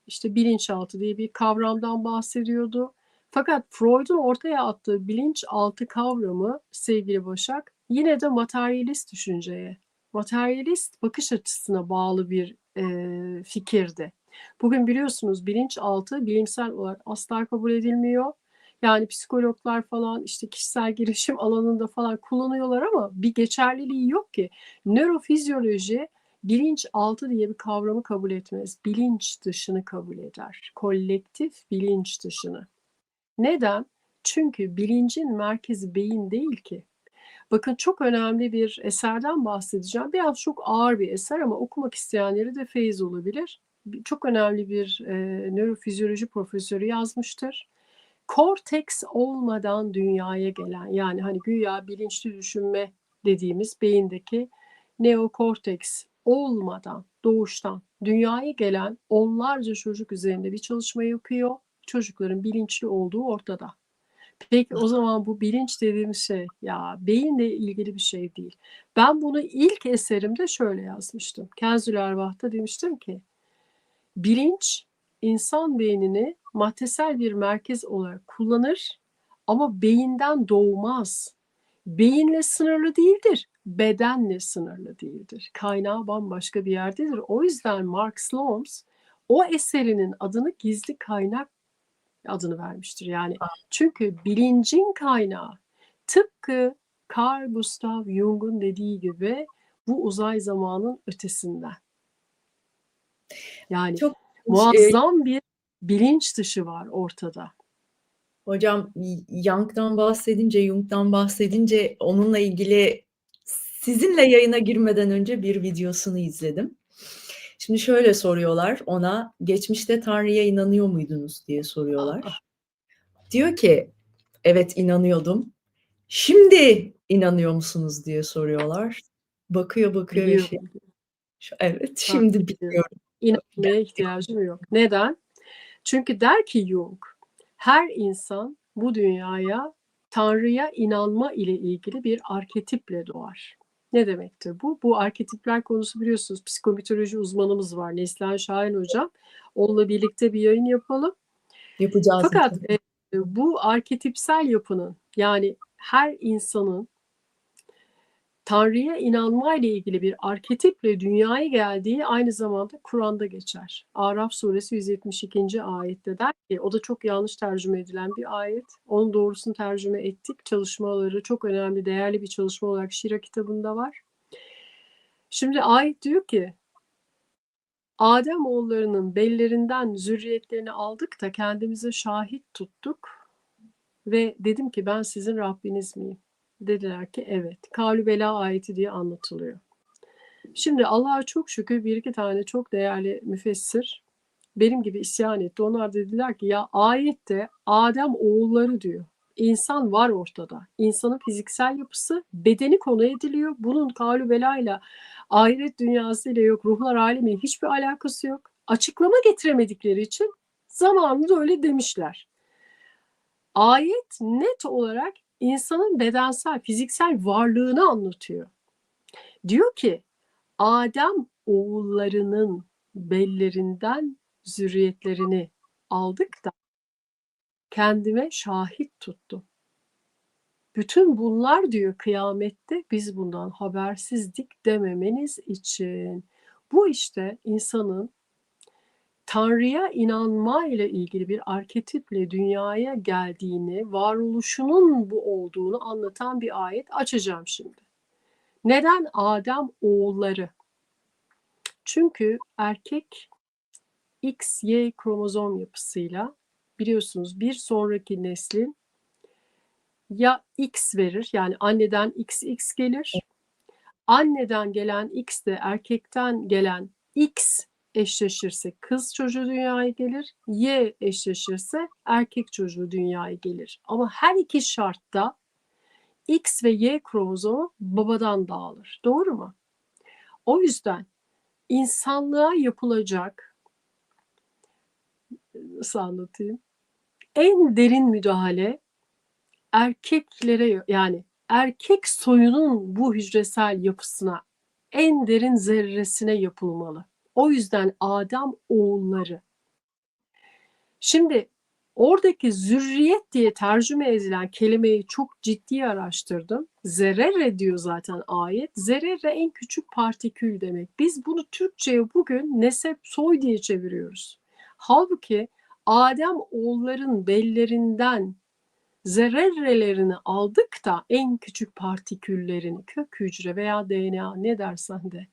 B: İşte bilinçaltı diye bir kavramdan bahsediyordu. Fakat Freud'un ortaya attığı bilinçaltı kavramı sevgili Başak yine de materyalist düşünceye, materyalist bakış açısına bağlı bir fikirdi. Bugün biliyorsunuz bilinçaltı bilimsel olarak asla kabul edilmiyor. Yani psikologlar falan işte kişisel gelişim alanında falan kullanıyorlar ama bir geçerliliği yok ki. Nörofizyoloji bilinçaltı diye bir kavramı kabul etmez. Bilinç dışını kabul eder. Kolektif bilinç dışını. Neden? Çünkü bilincin merkezi beyin değil ki. Bakın çok önemli bir eserden bahsedeceğim. Biraz çok ağır bir eser ama okumak isteyenleri de feyiz olabilir. Çok önemli bir nörofizyoloji profesörü yazmıştır. Korteks olmadan dünyaya gelen yani hani güya bilinçli düşünme dediğimiz beyindeki neokorteks olmadan doğuştan dünyaya gelen onlarca çocuk üzerinde bir çalışma yapıyor. Çocukların bilinçli olduğu ortada. Peki o zaman bu bilinç dediğimiz şey ya beyinle ilgili bir şey değil. Ben bunu ilk eserimde şöyle yazmıştım. Kenzül Ervah'ta demiştim ki bilinç insan beynini maddesel bir merkez olarak kullanır ama beyinden doğmaz. Beyinle sınırlı değildir, bedenle sınırlı değildir. Kaynağı bambaşka bir yerdedir. O yüzden Mark Sloms o eserinin adını gizli kaynak adını vermiştir. Yani çünkü bilincin kaynağı tıpkı Carl Gustav Jung'un dediği gibi bu uzay zamanın ötesinden. Yani
A: Çok
B: muazzam bir bilinç dışı var ortada.
A: hocam Jung'dan bahsedince, Jung'dan bahsedince onunla ilgili sizinle yayına girmeden önce bir videosunu izledim. Şimdi şöyle soruyorlar ona, geçmişte Tanrı'ya inanıyor muydunuz diye soruyorlar. Diyor ki, evet inanıyordum. Şimdi inanıyor musunuz diye soruyorlar. Bakıyor bakıyor ve şey,
B: Biliyorum.
A: evet
B: Ha,
A: şimdi
B: biliyorum.
A: biliyorum.
B: İnanmaya ihtiyacım yok. Neden? Çünkü der ki Jung, her insan bu dünyaya Tanrı'ya inanma ile ilgili bir arketiple doğar. Ne demektir bu? Bu arketipler konusu biliyorsunuz psikomitoloji uzmanımız var Neslihan Şahin Hocam. Onunla birlikte bir yayın yapalım.
A: Yapacağız
B: Fakat
A: mutlaka.
B: bu arketipsel yapının yani her insanın Tanrı'ya inanma ile ilgili bir arketiple dünyaya geldiği aynı zamanda Kur'an'da geçer. Araf suresi 172. ayette der ki, o da çok yanlış tercüme edilen bir ayet. Onun doğrusunu tercüme ettik. Çalışmaları çok önemli, değerli bir çalışma olarak Şira kitabında var. Şimdi ayet diyor ki, Adem oğullarının bellerinden zürriyetlerini aldık da kendimize şahit tuttuk ve dedim ki ben sizin Rabbiniz miyim? Dediler ki evet. Kâlü Bela ayeti diye anlatılıyor. Şimdi Allah'a çok şükür bir iki tane çok değerli müfessir benim gibi isyan etti. Onlar dediler ki ya ayette Adem oğulları diyor. İnsan var ortada. İnsanın fiziksel yapısı, bedeni konu ediliyor. Bunun kâlü velayla, ahiret dünyasıyla yok, ruhlar alemiyle hiçbir alakası yok. Açıklama getiremedikleri için zamanında öyle demişler. Ayet net olarak insanın bedensel, fiziksel varlığını anlatıyor. Diyor ki Adem oğullarının bellerinden zürriyetlerini aldık da kendime şahit tuttum. Bütün bunlar diyor kıyamette biz bundan habersizdik dememeniz için. Bu işte insanın Tanrı'ya inanma ile ilgili bir arketiple dünyaya geldiğini, varoluşunun bu olduğunu anlatan bir ayet açacağım şimdi. Neden Adem oğulları? Çünkü erkek XY kromozom yapısıyla biliyorsunuz bir sonraki neslin ya X verir yani anneden XX gelir. Anneden gelen X de erkekten gelen X eşleşirse kız çocuğu dünyaya gelir. Y eşleşirse erkek çocuğu dünyaya gelir. Ama her iki şartta X ve Y kromozomu babadan dağılır. Doğru mu? O yüzden insanlığa yapılacak, nasıl anlatayım? En derin müdahale erkeklere yani erkek soyunun bu hücresel yapısına en derin zerresine yapılmalı. O yüzden Adem oğulları. Şimdi oradaki zürriyet diye tercüme edilen kelimeyi çok ciddi araştırdım. Zerere diyor zaten ayet. Zerere en küçük partikül demek. Biz bunu Türkçe'ye bugün nesep soy diye çeviriyoruz. Halbuki Adem oğulların bellerinden zerrelerini aldık da en küçük partiküllerini kök hücre veya DNA ne dersen de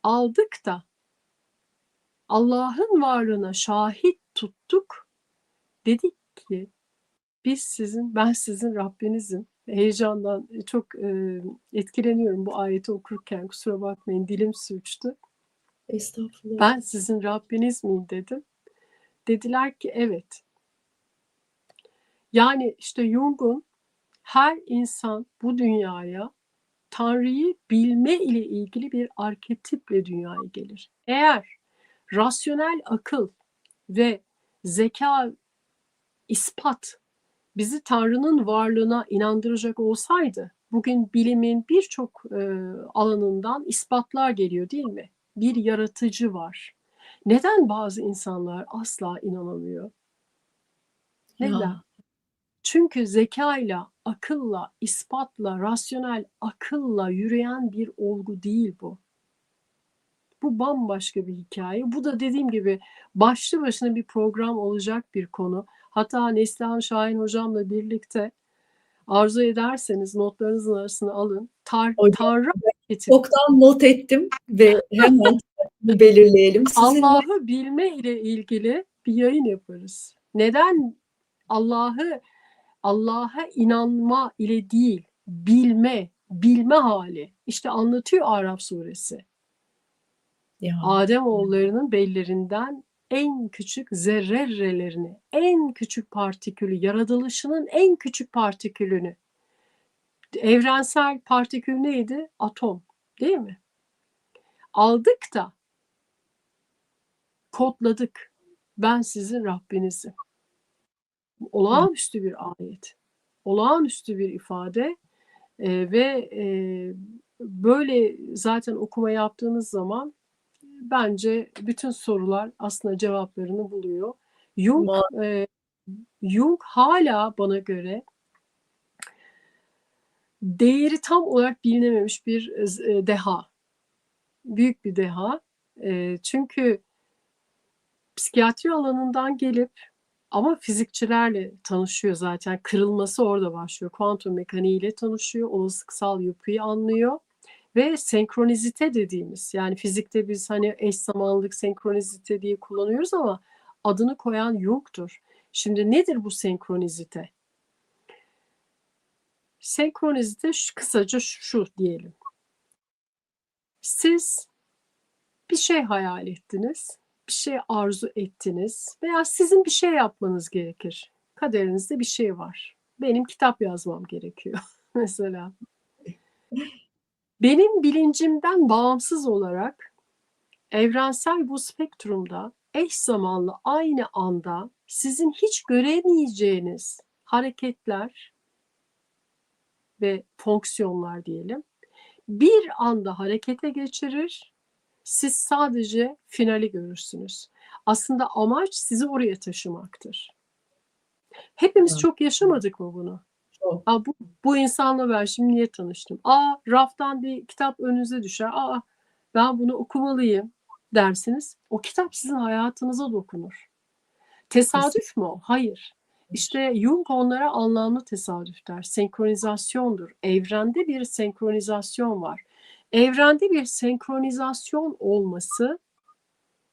B: aldık da Allah'ın varlığına şahit tuttuk. Dedik ki ben sizin Rabbinizim. Heyecandan çok etkileniyorum bu ayeti okurken kusura bakmayın dilim sürçtü.
A: Estağfurullah.
B: Ben sizin Rabbiniz miyim dedim. Dediler ki evet. Yani işte Jung'un her insan bu dünyaya Tanrı'yı bilme ile ilgili bir arketiple dünyaya gelir. Eğer rasyonel akıl ve zeka, ispat bizi Tanrı'nın varlığına inandıracak olsaydı, bugün bilimin birçok alanından ispatlar geliyor değil mi? Bir yaratıcı var. Neden bazı insanlar asla inanamıyor? Neden?
A: Ya.
B: Çünkü zekayla, akılla, ispatla, rasyonel akılla yürüyen bir olgu değil bu. Bu bambaşka bir hikaye. Bu da dediğim gibi başlı başına bir program olacak bir konu. Hatta Neslihan Şahin hocamla birlikte arzu ederseniz notlarınızın arasına alın.
A: Hocam
B: Tanrı hareketi,
A: çoktan not ettim ve hemen belirleyelim. Sizinle
B: Allah'ı bilme ile ilgili bir yayın yaparız. Neden Allah'a inanma ile değil, bilme hali. İşte anlatıyor Araf suresi.
A: ya.
B: Adem oğullarının bellerinden en küçük zerrelerini, en küçük partikülü, yaratılışının en küçük partikülünü. Evrensel partikül neydi? Atom, değil mi? Aldık da kodladık. Ben sizin Rabbinizim. Olağanüstü bir ayet. Olağanüstü bir ifade. Ve böyle zaten okuma yaptığınız zaman bence bütün sorular aslında cevaplarını buluyor. Jung hala bana göre değeri tam olarak bilinememiş bir deha. Büyük bir deha. Çünkü psikiyatri alanından gelip ama fizikçilerle tanışıyor zaten. Kırılması orada başlıyor. Kuantum mekaniğiyle tanışıyor. Olasılıksal yapıyı anlıyor. Ve senkronizite dediğimiz yani fizikte biz hani eş zamanlılık senkronizite diye kullanıyoruz ama adını koyan Jung'tur. Şimdi nedir bu senkronizite? Senkronizite kısaca şu diyelim. Siz bir şey hayal ettiniz. bir şey arzu ettiniz veya sizin bir şey yapmanız gerekir. Kaderinizde bir şey var. Benim kitap yazmam gerekiyor mesela. Benim bilincimden bağımsız olarak evrensel bu spektrumda eş zamanlı aynı anda sizin hiç göremeyeceğiniz hareketler ve fonksiyonlar diyelim bir anda harekete geçirir. Siz sadece finali görürsünüz. Aslında amaç sizi oraya taşımaktır. Hepimiz
A: Ya,
B: çok yaşamadık mı bunu?
A: çok.
B: Bu insanla ben şimdi niye tanıştım? Raftan bir kitap önünüze düşer. Ben bunu okumalıyım dersiniz. O kitap sizin hayatınıza dokunur.
A: Kesinlikle.
B: Tesadüf mü o? Hayır. İşte Jung onlara anlamlı tesadüf der. Senkronizasyondur. Evrende bir senkronizasyon var. Evrende bir senkronizasyon olması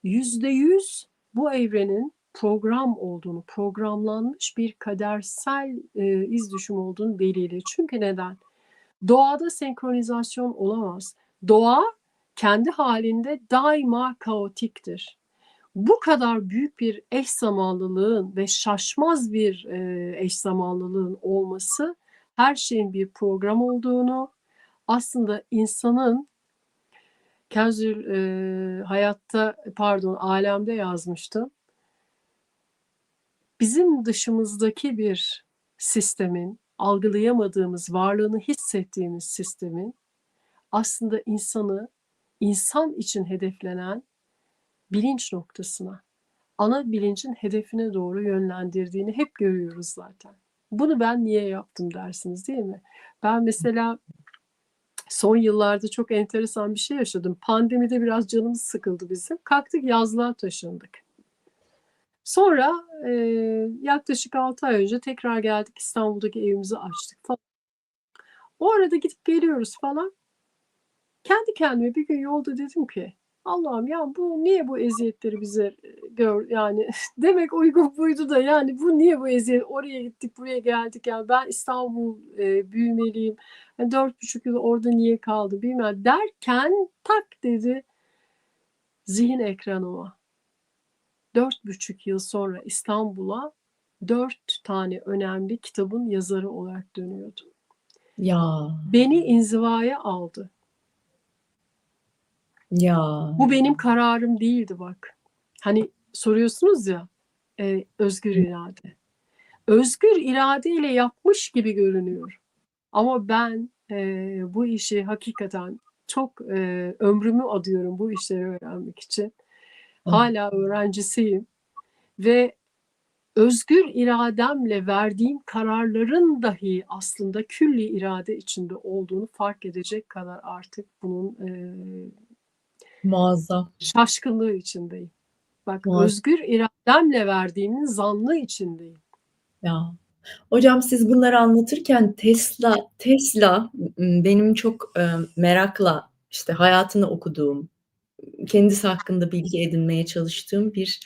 B: %100 bu evrenin program olduğunu, programlanmış bir kadersel iz düşüm olduğunu belirliyor. Çünkü neden? Doğada senkronizasyon olamaz. Doğa kendi halinde daima kaotiktir. Bu kadar büyük bir eş zamanlılığın ve şaşmaz bir eş zamanlılığın olması her şeyin bir program olduğunu, aslında insanın Alemde yazmıştım. Bizim dışımızdaki bir sistemin, algılayamadığımız, varlığını hissettiğimiz sistemin aslında insan için hedeflenen bilinç noktasına, ana bilincin hedefine doğru yönlendirdiğini hep görüyoruz zaten. Bunu ben niye yaptım dersiniz değil mi? Ben mesela son yıllarda çok enteresan bir şey yaşadım. Pandemide biraz canımız sıkıldı bizim. Kalktık yazlığa taşındık. Sonra yaklaşık 6 ay önce tekrar geldik, İstanbul'daki evimizi açtık falan. O arada gidip geliyoruz falan. Kendi kendime bir gün yolda dedim ki Allah'ım ya niye bu eziyetleri bize yani demek uygun buydu da yani niye bu eziyet, oraya gittik buraya geldik, yani ben İstanbul büyümeliyim, yani 4,5 yıl orada niye kaldım bilmem derken tak dedi zihin ekranıma. 4,5 yıl sonra İstanbul'a 4 tane önemli kitabın yazarı olarak dönüyordu.
A: Ya,
B: Beni inzivaya aldı.
A: ya.
B: Bu benim kararım değildi bak. Hani soruyorsunuz ya özgür irade. Özgür iradeyle yapmış gibi görünüyor. Ama ben bu işi hakikaten çok ömrümü adıyorum bu işleri öğrenmek için. Hala öğrencisiyim ve özgür irademle verdiğim kararların dahi aslında külli irade içinde olduğunu fark edecek kadar artık bunun
A: Muazzam.
B: şaşkınlığı içindeyim. Bak
A: Muazzam.
B: özgür irademle verdiğimin zannı içindeyim.
A: Ya. Hocam siz bunları anlatırken Tesla benim çok merakla işte hayatını okuduğum, kendisi hakkında bilgi edinmeye çalıştığım bir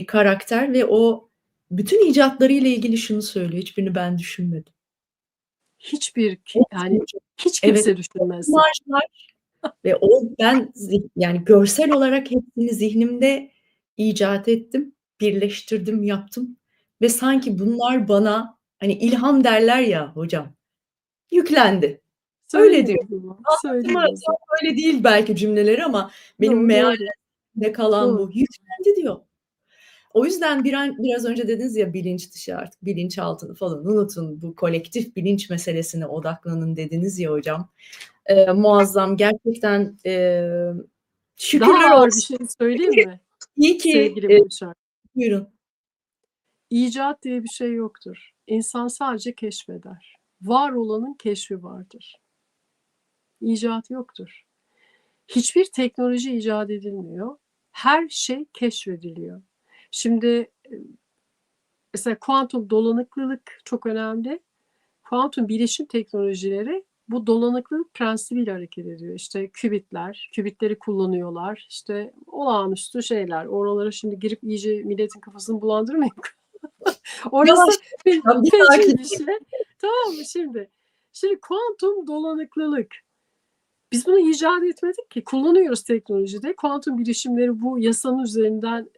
A: karakter ve o bütün icatlarıyla ilgili şunu söylüyor. Hiçbirini ben düşünmedim.
B: Yani hiç
A: Evet,
B: kimse düşünmez.
A: marjlar ve ben yani görsel olarak hepsini zihnimde icat ettim, birleştirdim, yaptım ve sanki bunlar bana hani ilham derler ya hocam, yüklendi. Öyle
B: Söyleyin
A: diyor.
B: o zaman.
A: Anlatıma
B: Söyleyin o zaman.
A: tam öyle değil belki cümleleri ama benim
B: Doğru.
A: mealimde kalan
B: Doğru.
A: bu. Yüklendi diyor. O yüzden biraz önce dediniz ya bilinç dışı artık bilinçaltını falan unutun. Bu kolektif bilinç meselesine odaklanın dediniz ya hocam. Muazzam gerçekten
B: Daha
A: şükürler
B: ağır bir
A: olsun.
B: şey söyleyeyim mi?
A: İyi ki
B: Sevgili Başar.
A: buyurun.
B: İcat diye bir şey yoktur. İnsan sadece keşfeder. Var olanın keşfi vardır. İcat yoktur. Hiçbir teknoloji icat edilmiyor. Her şey keşfediliyor. Şimdi mesela kuantum dolanıklılık çok önemli. Kuantum bilişim teknolojileri bu dolanıklılık prensibiyle hareket ediyor. İşte kübitleri kullanıyorlar. İşte olağanüstü şeyler. Oralara şimdi girip iyice milletin kafasını bulandırmayın.
A: Yavaş
B: Orası
A: bir
B: feci
A: sakin.
B: bir şey. Tamam mı şimdi? Şimdi kuantum dolanıklılık Biz bunu icat etmedik ki. Kullanıyoruz teknolojide. Kuantum bilişimleri bu yasanın üzerinden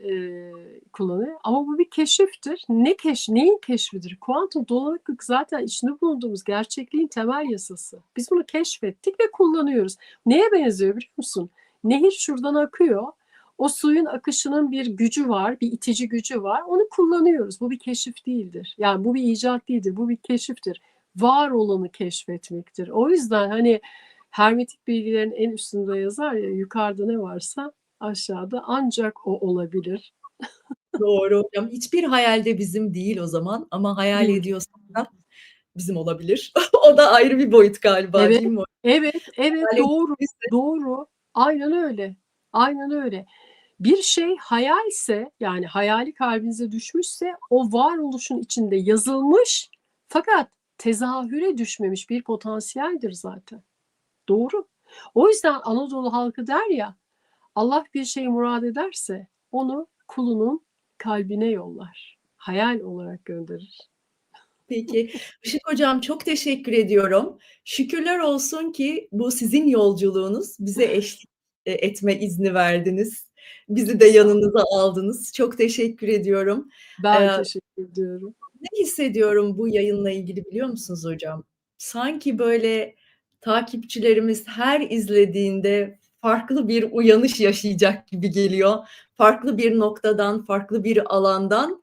B: kullanıyor. Ama bu bir keşiftir. Neyin keşfidir? Kuantum dolanıklık zaten içinde bulunduğumuz gerçekliğin temel yasası. Biz bunu keşfettik ve kullanıyoruz. Neye benziyor biliyor musun? Nehir şuradan akıyor. O suyun akışının bir gücü var, bir itici gücü var. Onu kullanıyoruz. Bu bir keşif değildir. Yani bu bir icat değildir. Bu bir keşiftir. Var olanı keşfetmektir. O yüzden hani hermetik bilgilerin en üstünde yazar ya, yukarıda ne varsa aşağıda ancak o olabilir.
A: Doğru hocam. Hiçbir hayal de bizim değil o zaman ama hayal
B: Değil.
A: ediyorsak da bizim olabilir. O da ayrı bir boyut galiba,
B: Evet,
A: değil mi hocam?
B: evet,
A: Hayal
B: doğru,
A: ettiğimizde
B: doğru. Aynen öyle. Aynen öyle. Bir şey hayalse, yani hayali kalbinize düşmüşse, o varoluşun içinde yazılmış fakat tezahüre düşmemiş bir potansiyeldir zaten. Doğru. O yüzden Anadolu halkı der ya, Allah bir şeyi murad ederse onu kulunun kalbine yollar. Hayal olarak gönderir.
A: Peki. Işık hocam çok teşekkür ediyorum. Şükürler olsun ki bu sizin yolculuğunuz. Bize eşlik etme izni verdiniz. Bizi de
B: Sağ ol.
A: yanınıza aldınız. Çok teşekkür ediyorum.
B: Ben
A: Eee,
B: teşekkür ediyorum.
A: Ne hissediyorum bu yayınla ilgili biliyor musunuz hocam? Sanki böyle takipçilerimiz her izlediğinde farklı bir uyanış yaşayacak gibi geliyor. Farklı bir noktadan, farklı bir alandan.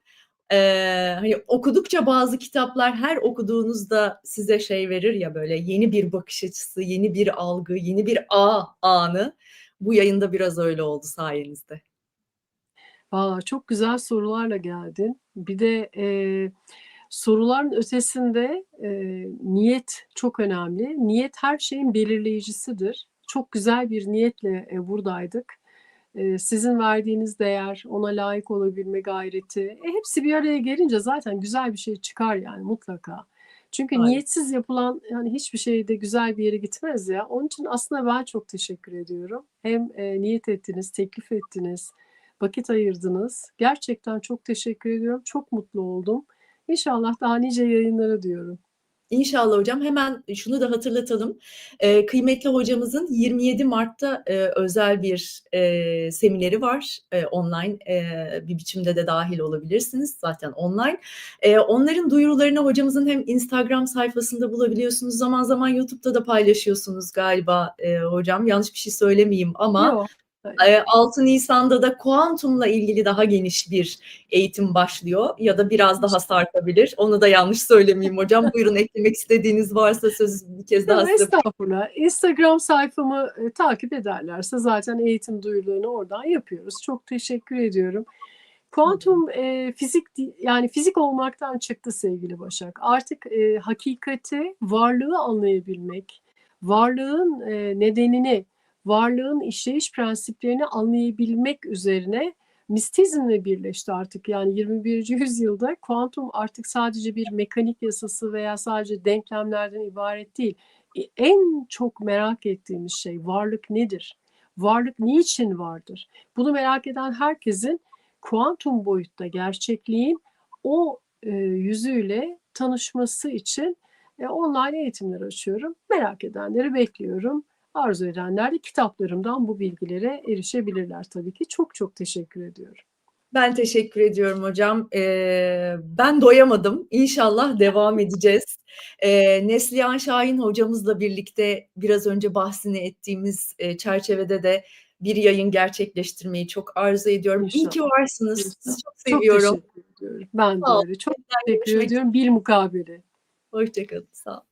A: Hani okudukça bazı kitaplar her okuduğunuzda size şey verir ya böyle yeni bir bakış açısı, yeni bir algı, yeni bir anı. Bu yayında biraz öyle oldu sayenizde.
B: Valla çok güzel sorularla geldin. Bir de soruların ötesinde niyet çok önemli. Niyet her şeyin belirleyicisidir. Çok güzel bir niyetle buradaydık. Sizin verdiğiniz değer, ona layık olabilme gayreti, hepsi bir araya gelince zaten güzel bir şey çıkar yani mutlaka. Çünkü
A: Harika.
B: niyetsiz yapılan yani hiçbir şey de güzel bir yere gitmez ya. Onun için aslında ben çok teşekkür ediyorum. Hem niyet ettiniz, teklif ettiniz, vakit ayırdınız. Gerçekten çok teşekkür ediyorum. Çok mutlu oldum. İnşallah daha nice yayınlara diyorum.
A: İnşallah hocam. Hemen şunu da hatırlatalım. Kıymetli hocamızın 27 Mart'ta özel bir semineri var. Online bir biçimde de dahil olabilirsiniz. Zaten online. Onların duyurularını hocamızın hem Instagram sayfasında bulabiliyorsunuz. Zaman zaman YouTube'da da paylaşıyorsunuz galiba hocam. Yanlış bir şey söylemeyeyim ama
B: Yok. Hayır.
A: 6 Nisan'da da kuantumla ilgili daha geniş bir eğitim başlıyor ya da biraz daha sarkabilir. Onu da yanlış söylemeyeyim hocam. Buyurun eklemek istediğiniz varsa sözü bir kez daha
B: Yok,
A: size.
B: estağfurullah. Instagram sayfamı takip ederlerse zaten eğitim duyurularını oradan yapıyoruz. Çok teşekkür ediyorum. Kuantum fizik yani fizik olmaktan çıktı sevgili Başak. Artık hakikati, varlığı anlayabilmek, varlığın nedenini, varlığın işleyiş prensiplerini anlayabilmek üzerine mistizmle birleşti artık. Yani 21. yüzyılda kuantum artık sadece bir mekanik yasası veya sadece denklemlerden ibaret değil. En çok merak ettiğimiz şey varlık nedir? Varlık niçin vardır? Bunu merak eden herkesin kuantum boyutta gerçekliğin o yüzüyle tanışması için online eğitimler açıyorum. Merak edenleri bekliyorum. Arzu edenler de kitaplarımdan bu bilgilere erişebilirler tabii ki. Çok çok teşekkür ediyorum.
A: Ben teşekkür ediyorum hocam. Ben doyamadım. İnşallah devam edeceğiz. Neslihan Şahin hocamızla birlikte biraz önce bahsini ettiğimiz çerçevede de bir yayın gerçekleştirmeyi çok arzu ediyorum. İyi ki
B: İnşallah.
A: varsınız.
B: İnşallah.
A: Sizi çok
B: Çok
A: seviyorum.
B: teşekkür ediyorum. Ben de
A: Sağ olun.
B: öyle. Çok
A: Yeniden
B: teşekkür
A: görüşmek üzere.
B: ediyorum. Bilmukabele.
A: Hoşça kalın. Sağ olun.